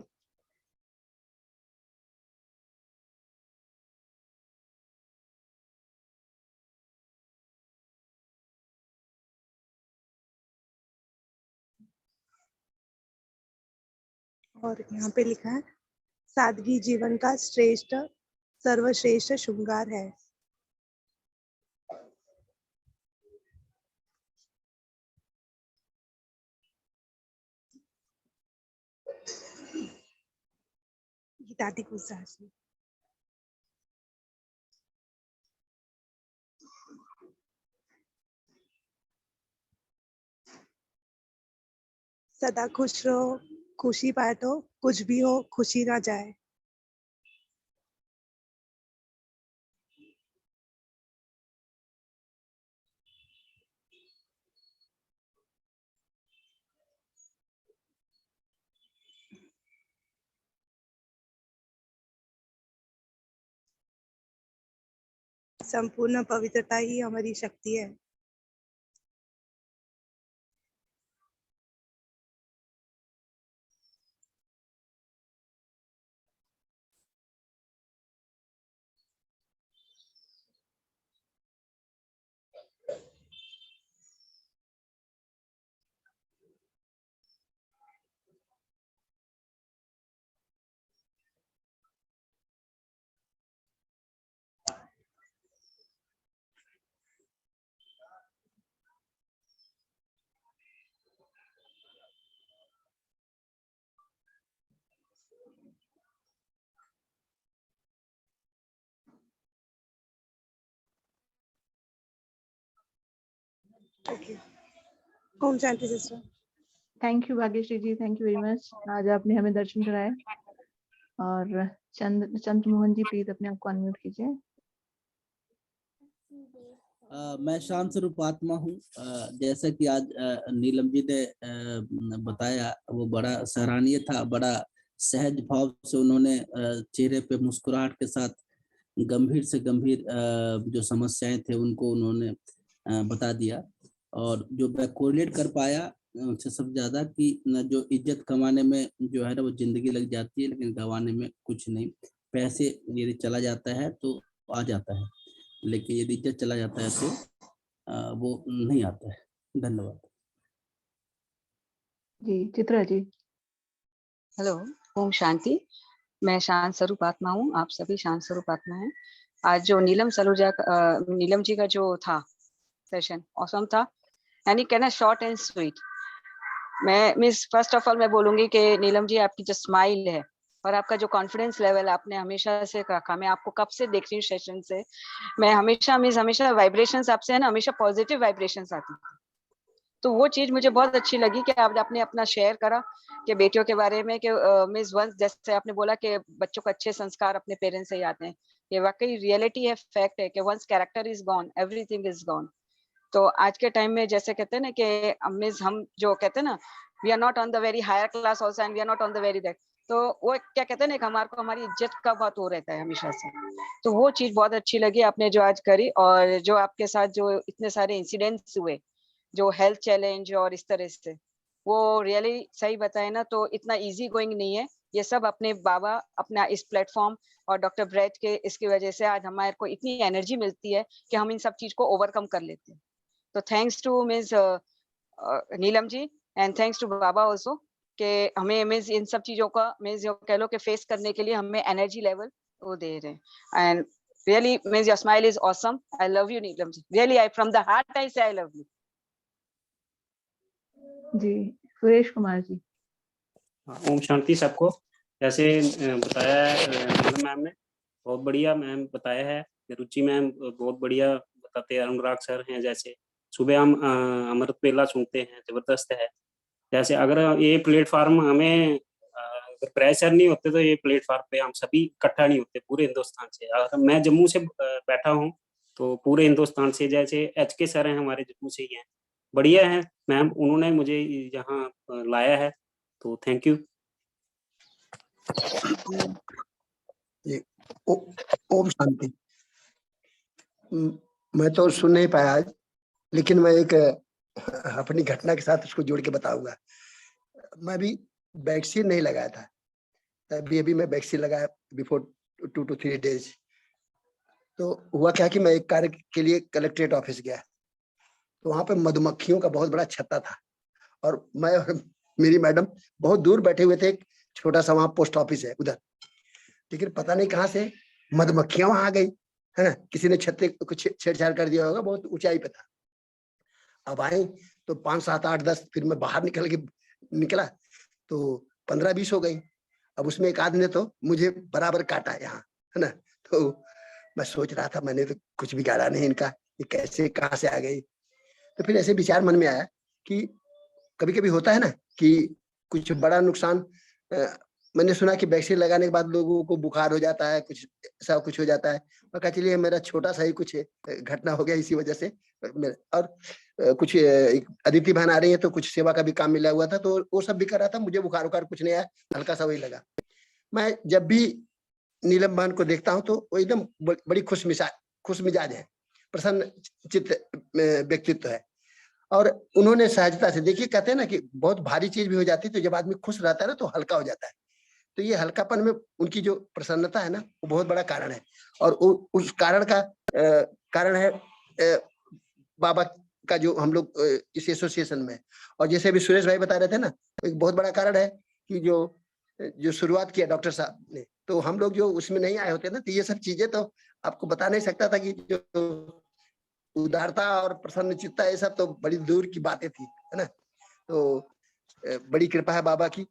और यहाँ पे लिखा है सादगी जीवन का श्रेष्ठ सर्वश्रेष्ठ श्रृंगार है। ये दादी गुलजार जी। सदा खुश रहो, खुशी बांटो, कुछ भी हो खुशी ना जाए। संपूर्ण पवित्रता ही हमारी शक्ति है। Okay, Om Shanti sister. Thank you Bhagyashree ji, thank you very much. आज आपने हमें दर्शन कराए। और चंद्र मोहन जी प्लीज अपने आप को अनम्यूट कीजिए। मैं शांत स्वरूप आत्मा हूँ। जैसा कि आज नीलम जी ने बताया वो बड़ा सराहनीय था। बड़ा सहज भाव से उन्होंने चेहरे पे मुस्कुराहट के साथ गंभीर से गंभीर जो समस्याएं थे उनको उन्होंने बता दिया। और जो मैं कोरिलेट कर पाया उनसे सब ज्यादा कि जो इज्जत कमाने में जो है ना वो जिंदगी लग जाती है, लेकिन गंवाने में कुछ नहीं। पैसे यदि चला जाता है तो आ जाता है, लेकिन यदि इज्जत चला जाता है तो वो नहीं आता है। धन्यवाद जी। चित्रा जी। हेलो, ओम शांति। मैं शांत स्वरूप आत्मा हूँ, आप सभी शांत स्वरूप आत्मा हैं। आज जो नीलम जी का जो था सेशन ऑसम था, यानी कहना शॉर्ट एंड स्वीट। मैं मिस फर्स्ट ऑफ ऑल मैं बोलूंगी कि नीलम जी आपकी जो स्माइल है और आपका जो कॉन्फिडेंस लेवल आपने हमेशा से रखा, मैं आपको कब से देख रही हूँ सेशन से, मैं हमेशा वाइब्रेशंस आपसे है ना, हमेशा पॉजिटिव वाइब्रेशंस आती थी। तो वो चीज मुझे बहुत अच्छी लगी कि आपने अपना शेयर करा कि बेटियों के बारे में कि मिस वंस जैसे आपने बोला कि बच्चों को अच्छे संस्कार अपने पेरेंट्स से ही आते हैं। ये वाकई रियलिटी है, फैक्ट है कि once character is gone everything is gone. तो आज के टाइम में जैसे कहते हैं ना कि मिस हम जो कहते हैं ना we are not on the very higher class also and we are not on the very that, तो वो क्या कहते हैं ना हमारी इज्जत का बहुत हो रहता है हमेशा से। तो वो चीज बहुत अच्छी लगी आपने जो आज करी। और जो आपके साथ जो इतने सारे इंसिडेंट्स हुए, जो हेल्थ चैलेंज और इस तरह से, वो रियली सही बताए ना तो इतना इजी गोइंग नहीं है। ये सब अपने बाबा अपना इस प्लेटफॉर्म और डॉक्टर ब्रेट के इसकी वजह से आज हमारे को इतनी एनर्जी मिलती है कि हम इन सब चीज को ओवरकम कर लेते हैं। तो thanks to miss Neelam ji and thanks to Baba also कि हमें मिस इन सब चीजों का मिस जो कह लो कि फेस करने के लिए हमें एनर्जी लेवल वो दे रहे हैं। And really miss your smile is awesome. I love you Neelam ji, really I from the heart I say I love you. जी। सुरेश कुमार जी। ओम शांति सबको। जैसे बताया नीलम मैम ने, बहुत बढ़िया मैम बताया है। रुचि मैम बहुत बढ़िया बताते हैं। अनुराग सर हैं, जैसे सुबह हम अमृत वेला सुनते हैं, जबरदस्त है। जैसे अगर ये प्लेटफार्म हमें अगर प्रेशर नहीं होते तो ये प्लेटफार्म पे हम सभी इकट्ठा नहीं होते पूरे हिंदुस्तान से। अगर मैं जम्मू से बैठा हूँ तो पूरे हिंदुस्तान से, जैसे HK सर हैं हमारे जम्मू से ही हैं, बढ़िया है मैम, उन्होंने मुझे यहाँ लाया है, तो थैंक यू। ओम शांति। मैं तो सुन नहीं पाया आज, लेकिन मैं एक अपनी घटना के साथ उसको जोड़ के बताऊंगा। मैं भी वैक्सीन नहीं लगाया था, अभी मैं वैक्सीन लगाया बिफोर 2 to 3 days। तो हुआ क्या कि मैं एक कार्य के लिए कलेक्ट्रेट ऑफिस गया, तो वहां पे मधुमक्खियों का बहुत बड़ा छत्ता था और मैं और मेरी मैडम बहुत दूर बैठे हुए थे। एक छोटा सा वहां पोस्ट ऑफिस है उधर, लेकिन पता नहीं कहाँ से मधुमक्खियां वहां आ गई, है ना। किसी ने छत्ते कुछ छेड़छाड़ कर दिया होगा, बहुत ऊंचाई पे था। अब आई तो 5, 7, 8, 10, फिर मैं बाहर निकला तो 15-20 हो गई। अब उसमें एक आदमी ने तो मुझे बराबर काटा यहाँ, है ना। तो मैं सोच रहा था मैंने तो कुछ बिगाड़ा नहीं इनका, ये कैसे कहाँ से आ गई। तो फिर ऐसे विचार मन में आया कि कभी कभी होता है ना कि कुछ बड़ा नुकसान। मैंने सुना कि वैक्सीन लगाने के बाद लोगों को बुखार हो जाता है, कुछ ऐसा कुछ हो जाता है। मैं कहा चलिए मेरा छोटा सा ही कुछ घटना हो गया इसी वजह से। और कुछ अदिति बहन आ रही है तो कुछ सेवा का भी काम मिला हुआ था, तो वो सब भी कर रहा था। मुझे बुखार उखार कुछ नहीं आया, हल्का सा वही लगा। मैं जब भी नीलम बहन को देखता हूँ तो वो एकदम बड़ी खुश मिजाज है, प्रसन्न चित्त व्यक्तित्व है। और उन्होंने सहजता से, देखिए कहते हैं ना कि बहुत भारी चीज भी हो जाती है तो जब आदमी खुश रहता है ना तो हल्का हो जाता है। तो ये हल्कापन में उनकी जो प्रसन्नता है ना वो बहुत बड़ा कारण है। और उस कारण का कारण है बाबा का जो हम लोग इस एसोसिएशन में। और जैसे अभी सुरेश भाई बता रहे थे ना, एक बहुत बड़ा कारण है कि जो शुरुआत किया डॉक्टर साहब ने, तो हम लोग जो उसमें नहीं आए होते ना, तो ये सब चीजें तो आपको बता नहीं सकता था कि जो उदारता और प्रसन्न चित्ता, ये सब तो बड़ी दूर की बातें थी, है ना। तो बड़ी कृपा है बाबा की।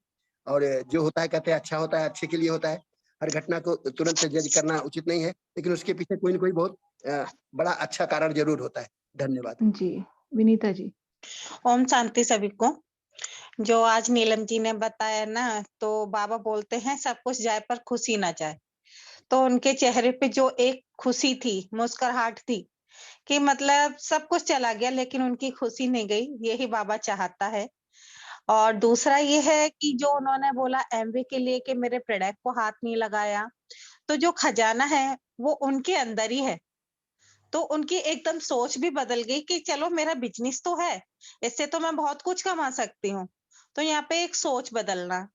और जो होता है कहते हैं अच्छा होता है, अच्छे के लिए होता है। हर घटना को तुरंत जज करना उचित नहीं है, लेकिन उसके पीछे कोई न कोई बहुत बड़ा अच्छा कारण जरूर होता है। धन्यवाद जी। विनीता जी। ओम शांति सभी को। जो आज नीलम जी ने बताया ना, तो बाबा बोलते हैं सब कुछ जाए पर खुशी ना जाए। तो उनके चेहरे पे जो एक खुशी थी, मुस्कुराहट थी कि मतलब सब कुछ चला गया लेकिन उनकी खुशी नहीं गई, यही बाबा चाहता है। और दूसरा ये है कि जो उन्होंने बोला एमवे के लिए कि मेरे प्रोडक्ट को हाथ नहीं लगाया, तो जो खजाना है वो उनके अंदर ही है। तो उनकी एकदम सोच भी बदल गई कि चलो मेरा बिजनेस तो है, इससे तो मैं बहुत कुछ कमा सकती हूँ। तो यहाँ पे एक सोच बदलना।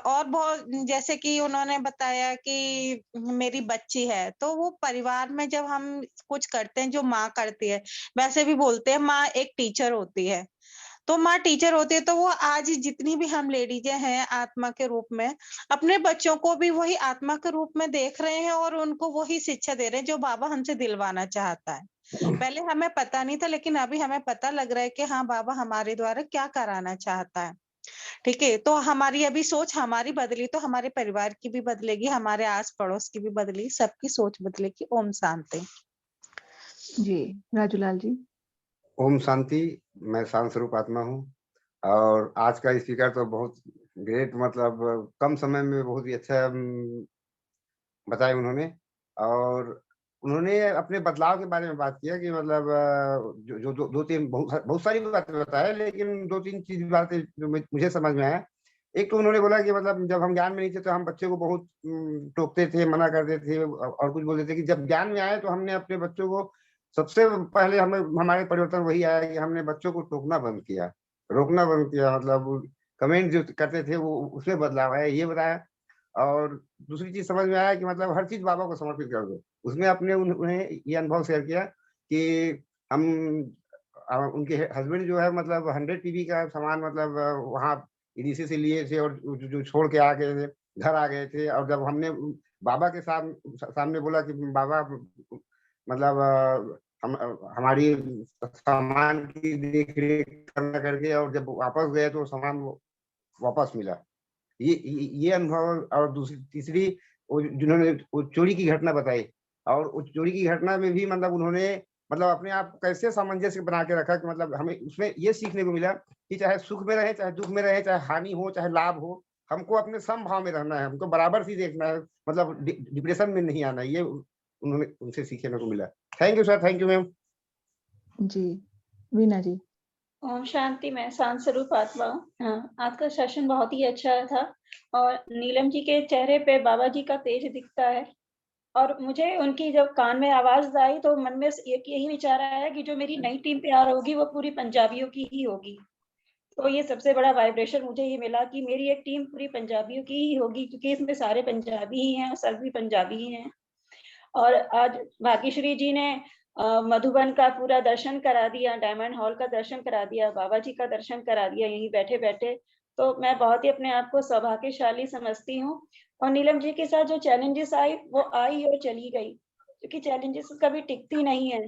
और बहुत जैसे कि उन्होंने बताया कि मेरी बच्ची है, तो वो परिवार में जब हम कुछ करते हैं जो माँ करती है, वैसे भी बोलते हैं माँ एक टीचर होती है। तो माँ टीचर होती है, तो वो आज जितनी भी हम लेडीजें हैं आत्मा के रूप में, अपने बच्चों को भी वही आत्मा के रूप में देख रहे हैं और उनको वही शिक्षा दे रहे हैं जो बाबा हमसे दिलवाना चाहता है। पहले हमें पता नहीं था, लेकिन अभी हमें पता लग रहा है कि हाँ बाबा हमारे द्वारा क्या कराना चाहता है। ठीक है, तो हमारी अभी सोच हमारी बदली तो हमारे परिवार की भी बदलेगी, हमारे आस पड़ोस की भी बदली, सबकी सोच बदलेगी। ओम शांति। जी, राजूलाल जी। ओम शांति। मैं शांत स्वरूप आत्मा हूँ और आज का स्पीकर तो बहुत ग्रेट, मतलब कम समय में बहुत ही अच्छा बताया उन्होंने। और उन्होंने अपने बदलाव के बारे में बात किया कि मतलब जो दो तीन बहुत सारी बातें बताया, लेकिन दो तीन चीज बातें जो मुझे समझ में आया। एक तो उन्होंने बोला कि मतलब जब हम ज्ञान में नहीं थे तो हम बच्चे को बहुत टोकते थे, मना करते थे और कुछ बोलते थे कि जब ज्ञान में आए तो हमने अपने बच्चों को सबसे पहले हमारे परिवर्तन वही आया कि हमने बच्चों को टोकना बंद किया, रोकना बंद किया, मतलब कमेंट जो करते थे वो उसमें बदलाव है, ये बताया। और दूसरी चीज समझ में आया कि मतलब हर चीज बाबा को समर्पित कर दो। उसमें अपने उन्हें ये अनुभव शेयर किया कि हम उनके हस्बैंड जो है मतलब 100 टीवी का सामान मतलब वहाँ ईडीसी से लिए थे और जो छोड़ के आ गए थे, घर आ गए थे। और जब हमने बाबा के सामने बोला कि बाबा मतलब हम हमारी सामान की देख रेख करना करके, और जब वापस गए तो सामान वापस मिला। ये अनुभव। और दूसरी तीसरी जिन्होंने चोरी की घटना बताई, और उस चोरी की घटना में भी मतलब उन्होंने मतलब अपने आप कैसे सामंजस्य बना के रखा कि मतलब हमें उसमें ये सीखने को मिला कि चाहे सुख में रहे, चाहे दुख में रहे, चाहे हानि हो, चाहे लाभ हो, हमको अपने समभाव में रहना है, हमको बराबर सी देखना है, मतलब डिप्रेशन में नहीं आना। ये उन्होंने उनसे सीखने को मिला। Thank you sir. Thank you ma'am. जी, वीना जी। ओम शांति। मैं शांत स्वरूप आत्मा हूँ। आज का सेशन बहुत ही अच्छा था और नीलम जी के चेहरे पे बाबा जी का तेज दिखता है। और मुझे उनकी जब कान में आवाज आई तो मन में यही विचार आया कि जो मेरी नई टीम तैयार होगी वो पूरी पंजाबियों की ही होगी। तो ये सबसे बड़ा वाइब्रेशन मुझे ये मिला कि मेरी एक टीम पूरी पंजाबियों की ही होगी, क्योंकि इसमें सारे पंजाबी ही हैं, सर भी पंजाबी ही हैं। और आज भाग्यश्री जी ने मधुबन का पूरा दर्शन करा दिया, डायमंड हॉल का दर्शन करा दिया, बाबा जी का दर्शन करा दिया यहीं बैठे बैठे। तो मैं बहुत ही अपने आप को सौभाग्यशाली समझती हूँ। और नीलम जी के साथ जो चैलेंजेस आई वो आई और चली गई, क्योंकि चैलेंजेस कभी टिकती नहीं है।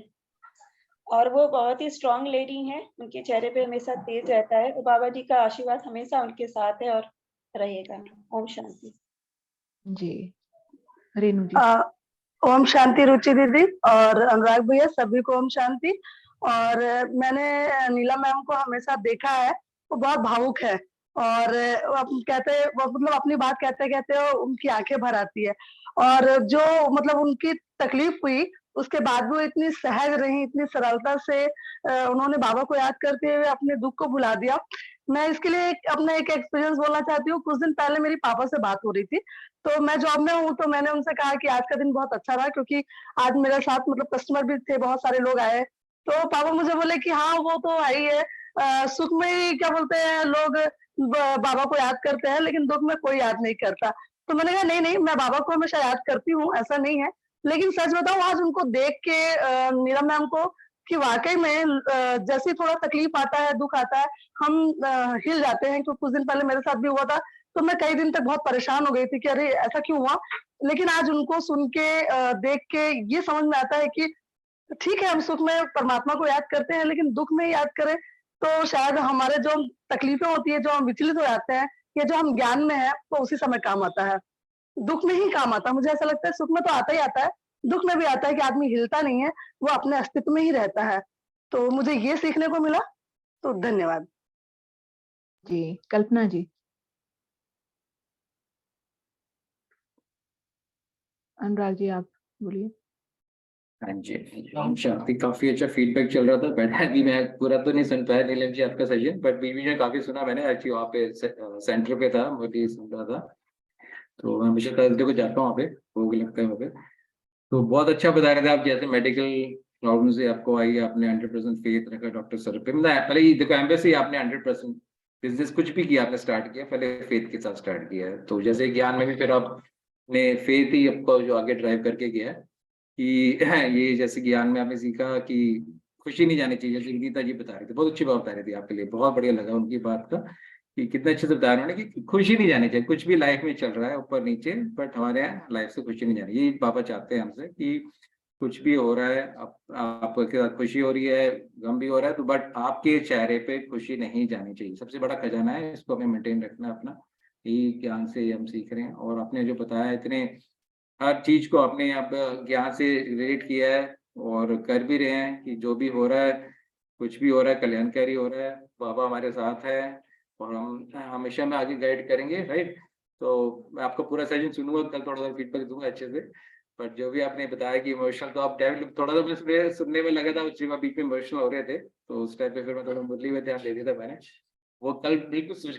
और वो बहुत ही स्ट्रांग लेडी हैं, उनके चेहरे पे हमेशा तेज रहता है। तो बाबा जी का आशीर्वाद हमेशा उनके साथ है और रहेगा। ओम शांति। जी, रेणु जी। ओम शांति रुचि दीदी और अनुराग भैया, सभी को ओम शांति। और मैंने नीलम मैम को हमेशा देखा है, वो बहुत भावुक है और कहते मतलब अपनी बात कहते कहते उनकी आंखें भर आती है। और जो मतलब उनकी तकलीफ हुई उसके बाद वो इतनी सहज रही, इतनी सरलता से उन्होंने बाबा को याद करते हुए अपने दुख को भुला दिया। मैं इसके लिए अपना एक एक्सपीरियंस बोलना चाहती हूँ। कुछ दिन पहले मेरी पापा से बात हो रही थी, तो मैं जॉब में हूँ, तो मैंने उनसे कहा कि आज का दिन बहुत अच्छा रहा, क्योंकि आज मेरे साथ मतलब कस्टमर भी थे, बहुत सारे लोग आए। तो पापा मुझे बोले कि हाँ वो तो आई है, सुख में ही क्या बोलते हैं लोग बाबा को याद करते हैं, लेकिन दुख में कोई याद नहीं करता। तो मैंने कहा नहीं, मैं बाबा को हमेशा याद करती हूँ, ऐसा नहीं है। लेकिन सच बताऊं, आज उनको देख के नीलम मैम को, कि वाकई में जैसे थोड़ा तकलीफ आता है, दुख आता है, हम हिल जाते हैं। क्योंकि कुछ दिन पहले मेरे साथ भी हुआ था, तो मैं कई दिन तक बहुत परेशान हो गई थी कि अरे ऐसा क्यों हुआ। लेकिन आज उनको सुन के देख के ये समझ में आता है कि ठीक है, हम सुख में परमात्मा को याद करते हैं, लेकिन दुख में याद करें तो शायद हमारे जो तकलीफें होती है, जो हम विचलित हो जाते हैं या जो हम ज्ञान में है, तो उसी समय काम आता है। दुख में ही काम आता है। मुझे ऐसा लगता है सुख में तो आता ही आता है, दुख में भी आता है कि आदमी हिलता नहीं है, वो अपने अस्तित्व में ही रहता है। तो मुझे ये सीखने को मिला। तो धन्यवाद। जी, कल्पना जी। अनुराग जी आप बोलिए। हाँ जी, ओम शांति। काफी अच्छा फीडबैक चल रहा था, बट अभी मैं पूरा तो नहीं सुन पाया नीलम जी आपका सेशन, बट बीवी ने काफी सुना। मैंने एक्चुअली वहाँ पे सेंटर पे था, मुझे सुन रहा था, तो मैं हमेशा थर्सडे को जाता हूँ वहाँ पे, भोग लगता है वहाँ पे। तो बहुत अच्छा बता रहे थे आप, जैसे मेडिकल प्रॉब्लम से आपको आई, आपने 100% फेथ रखा डॉक्टर सर पे। मतलब पहले ये देखो, एम्बेसी आपने 100% बिजनेस कुछ भी किया, आपने स्टार्ट किया पहले फेथ के साथ स्टार्ट किया है। तो जैसे ज्ञान में भी फिर आपने फेथ ही आपको जो आगे ड्राइव करके गया है कि ये जैसे ज्ञान में आपने सीखा कि खुशी नहीं जानी चाहिए, जैसे गीता जी बता रहे थे, बहुत अच्छी बात बता रही थी आपके लिए, बहुत बढ़िया लगा उनकी बात का कि कितने अच्छे से बता रहे हैं कि खुशी नहीं जानी चाहिए। कुछ भी लाइफ में चल रहा है ऊपर नीचे, बट हमारे यहाँ लाइफ से खुशी नहीं जानी। ये बाबा चाहते हैं हमसे कि कुछ भी हो रहा है, आपके साथ खुशी हो रही है, गम भी हो रहा है, तो बट आपके चेहरे पे खुशी नहीं जानी चाहिए। सबसे बड़ा खजाना है, इसको हमें मेंटेन रखना है अपना। यही ज्ञान से हम सीख रहे हैं, और आपने जो बताया इतने हर चीज को आपने यहाँ पे ज्ञान से रिलेट किया है और कर भी रहे हैं कि जो भी हो रहा है, कुछ भी हो रहा है, कल्याणकारी हो रहा है, बाबा हमारे साथ है और हम हमेशा में आगे गाइड करेंगे, राइट। तो मैं आपका पूरा सेशन सुनूंगा, कल थोड़ा सा फीडबैक दूंगा अच्छे से। बट जो भी आपने बताया कि इमोशनल, तो आप डेविड थोड़ा सा मुझे सुनने में लगा था, उस बीच में इमोशनल हो रहे थे, तो उस टाइम पे फिर मैं थोड़ा मुरली में ध्यान दे दिया था मैंने। वो कल बिल्कुल सुन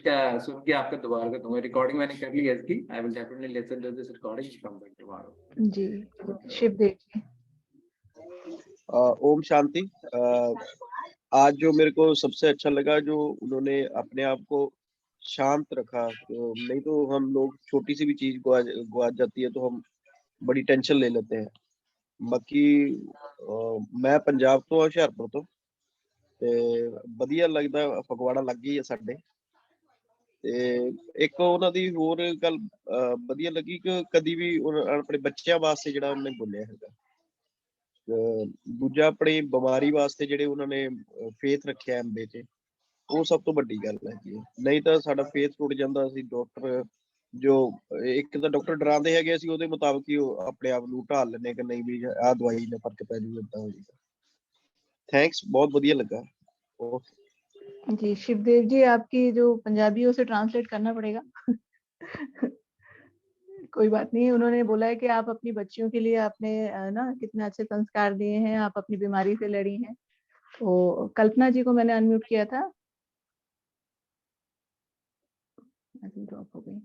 के आपका दोबारा का दूंगा। रिकॉर्डिंग मैंने कर ली है इसकी, I will definitely listen to this recording from back tomorrow. जी, शिवदेव जी। ओम शांति। आज जो मेरे को सबसे अच्छा लगा, जो उन्होंने अपने आप को शांत रखा। तो नहीं तो हम लोग छोटी सी भी चीज गुआच जाती है तो हम बड़ी टेंशन ले लेते हैं। बाकी मैं पंजाब तो हुशियारपुर तो ਤੇ ਵਧੀਆ ਲੱਗਦਾ, ਫਗਵਾੜਾ ਲੱਗ ਗਈ ਹੈ ਸਾਡੇ। ਤੇ ਇੱਕ ਉਹਨਾਂ ਦੀ ਹੋਰ ਗੱਲ ਵਧੀਆ ਲੱਗੀ ਕਿ ਕਦੀ ਵੀ ਆਪਣੇ ਬੱਚਿਆਂ ਵਾਸਤੇ ਜਿਹੜਾ ਉਹਨੇ ਬੋਲਿਆ ਹੈਗਾ, ਦੂਜਾ ਆਪਣੀ ਬਿਮਾਰੀ ਵਾਸਤੇ ਜਿਹੜੇ ਉਹਨਾਂ ਨੇ ਫੇਥ ਰੱਖਿਆ ਅੰਬੇ 'ਚ, ਉਹ ਸਭ ਤੋਂ ਵੱਡੀ ਗੱਲ ਹੈਗੀ। ਨਹੀਂ ਤਾਂ ਸਾਡਾ ਫੇਥ ਟੁੱਟ ਜਾਂਦਾ। ਅਸੀਂ ਡਾਕਟਰ ਜੋ ਇੱਕ ਤਾਂ ਡਾਕਟਰ ਡਰਾਉਂਦੇ ਹੈਗੇ, ਅਸੀਂ ਉਹਦੇ ਮੁਤਾਬਕ ਹੀ ਆਪਣੇ ਆਪ ਨੂੰ ਢਾਲ ਲੈਂਦੇ ਕਿ ਨਹੀਂ ਵੀ ਆਹ ਦਵਾਈ ਨਾਲ ਫਰਕ ਪੈ ਜੂ, ਏਦਾਂ ਹੋ ਜਾਏਗਾ। थैंक्स, बहुत बढ़िया लगा। जी, शिवदेव जी आपकी जो पंजाबी उसे ट्रांसलेट करना पड़ेगा। कोई बात नहीं, उन्होंने बोला है कि आप अपनी बच्चियों के लिए आपने ना कितने अच्छे संस्कार दिए हैं, आप अपनी बीमारी से लड़ी हैं। तो कल्पना जी को मैंने अनम्यूट किया था, ड्रॉप हो गई।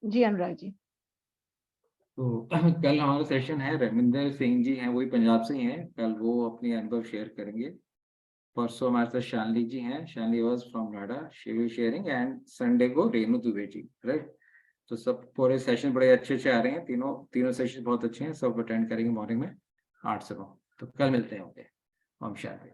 जी अनुराग जी। तो कल हमारा सेशन है, रविंदर सिंह जी हैं, वही पंजाब से ही हैं, कल वो अपनी अनुभव शेयर करेंगे। परसों हमारे साथ शानली जी हैं, शानली वाज फ्रॉम नाडा, she will sharing, and Sunday को रेणु दुबे जी, राइट। तो सब पूरे सेशन बड़े अच्छे आ रहे हैं, तीनों सेशन बहुत अच्छे हैं, सब अटेंड करेंगे मॉर्निंग में 8 से 9। तो कल मिलते हैं। ओम शांति।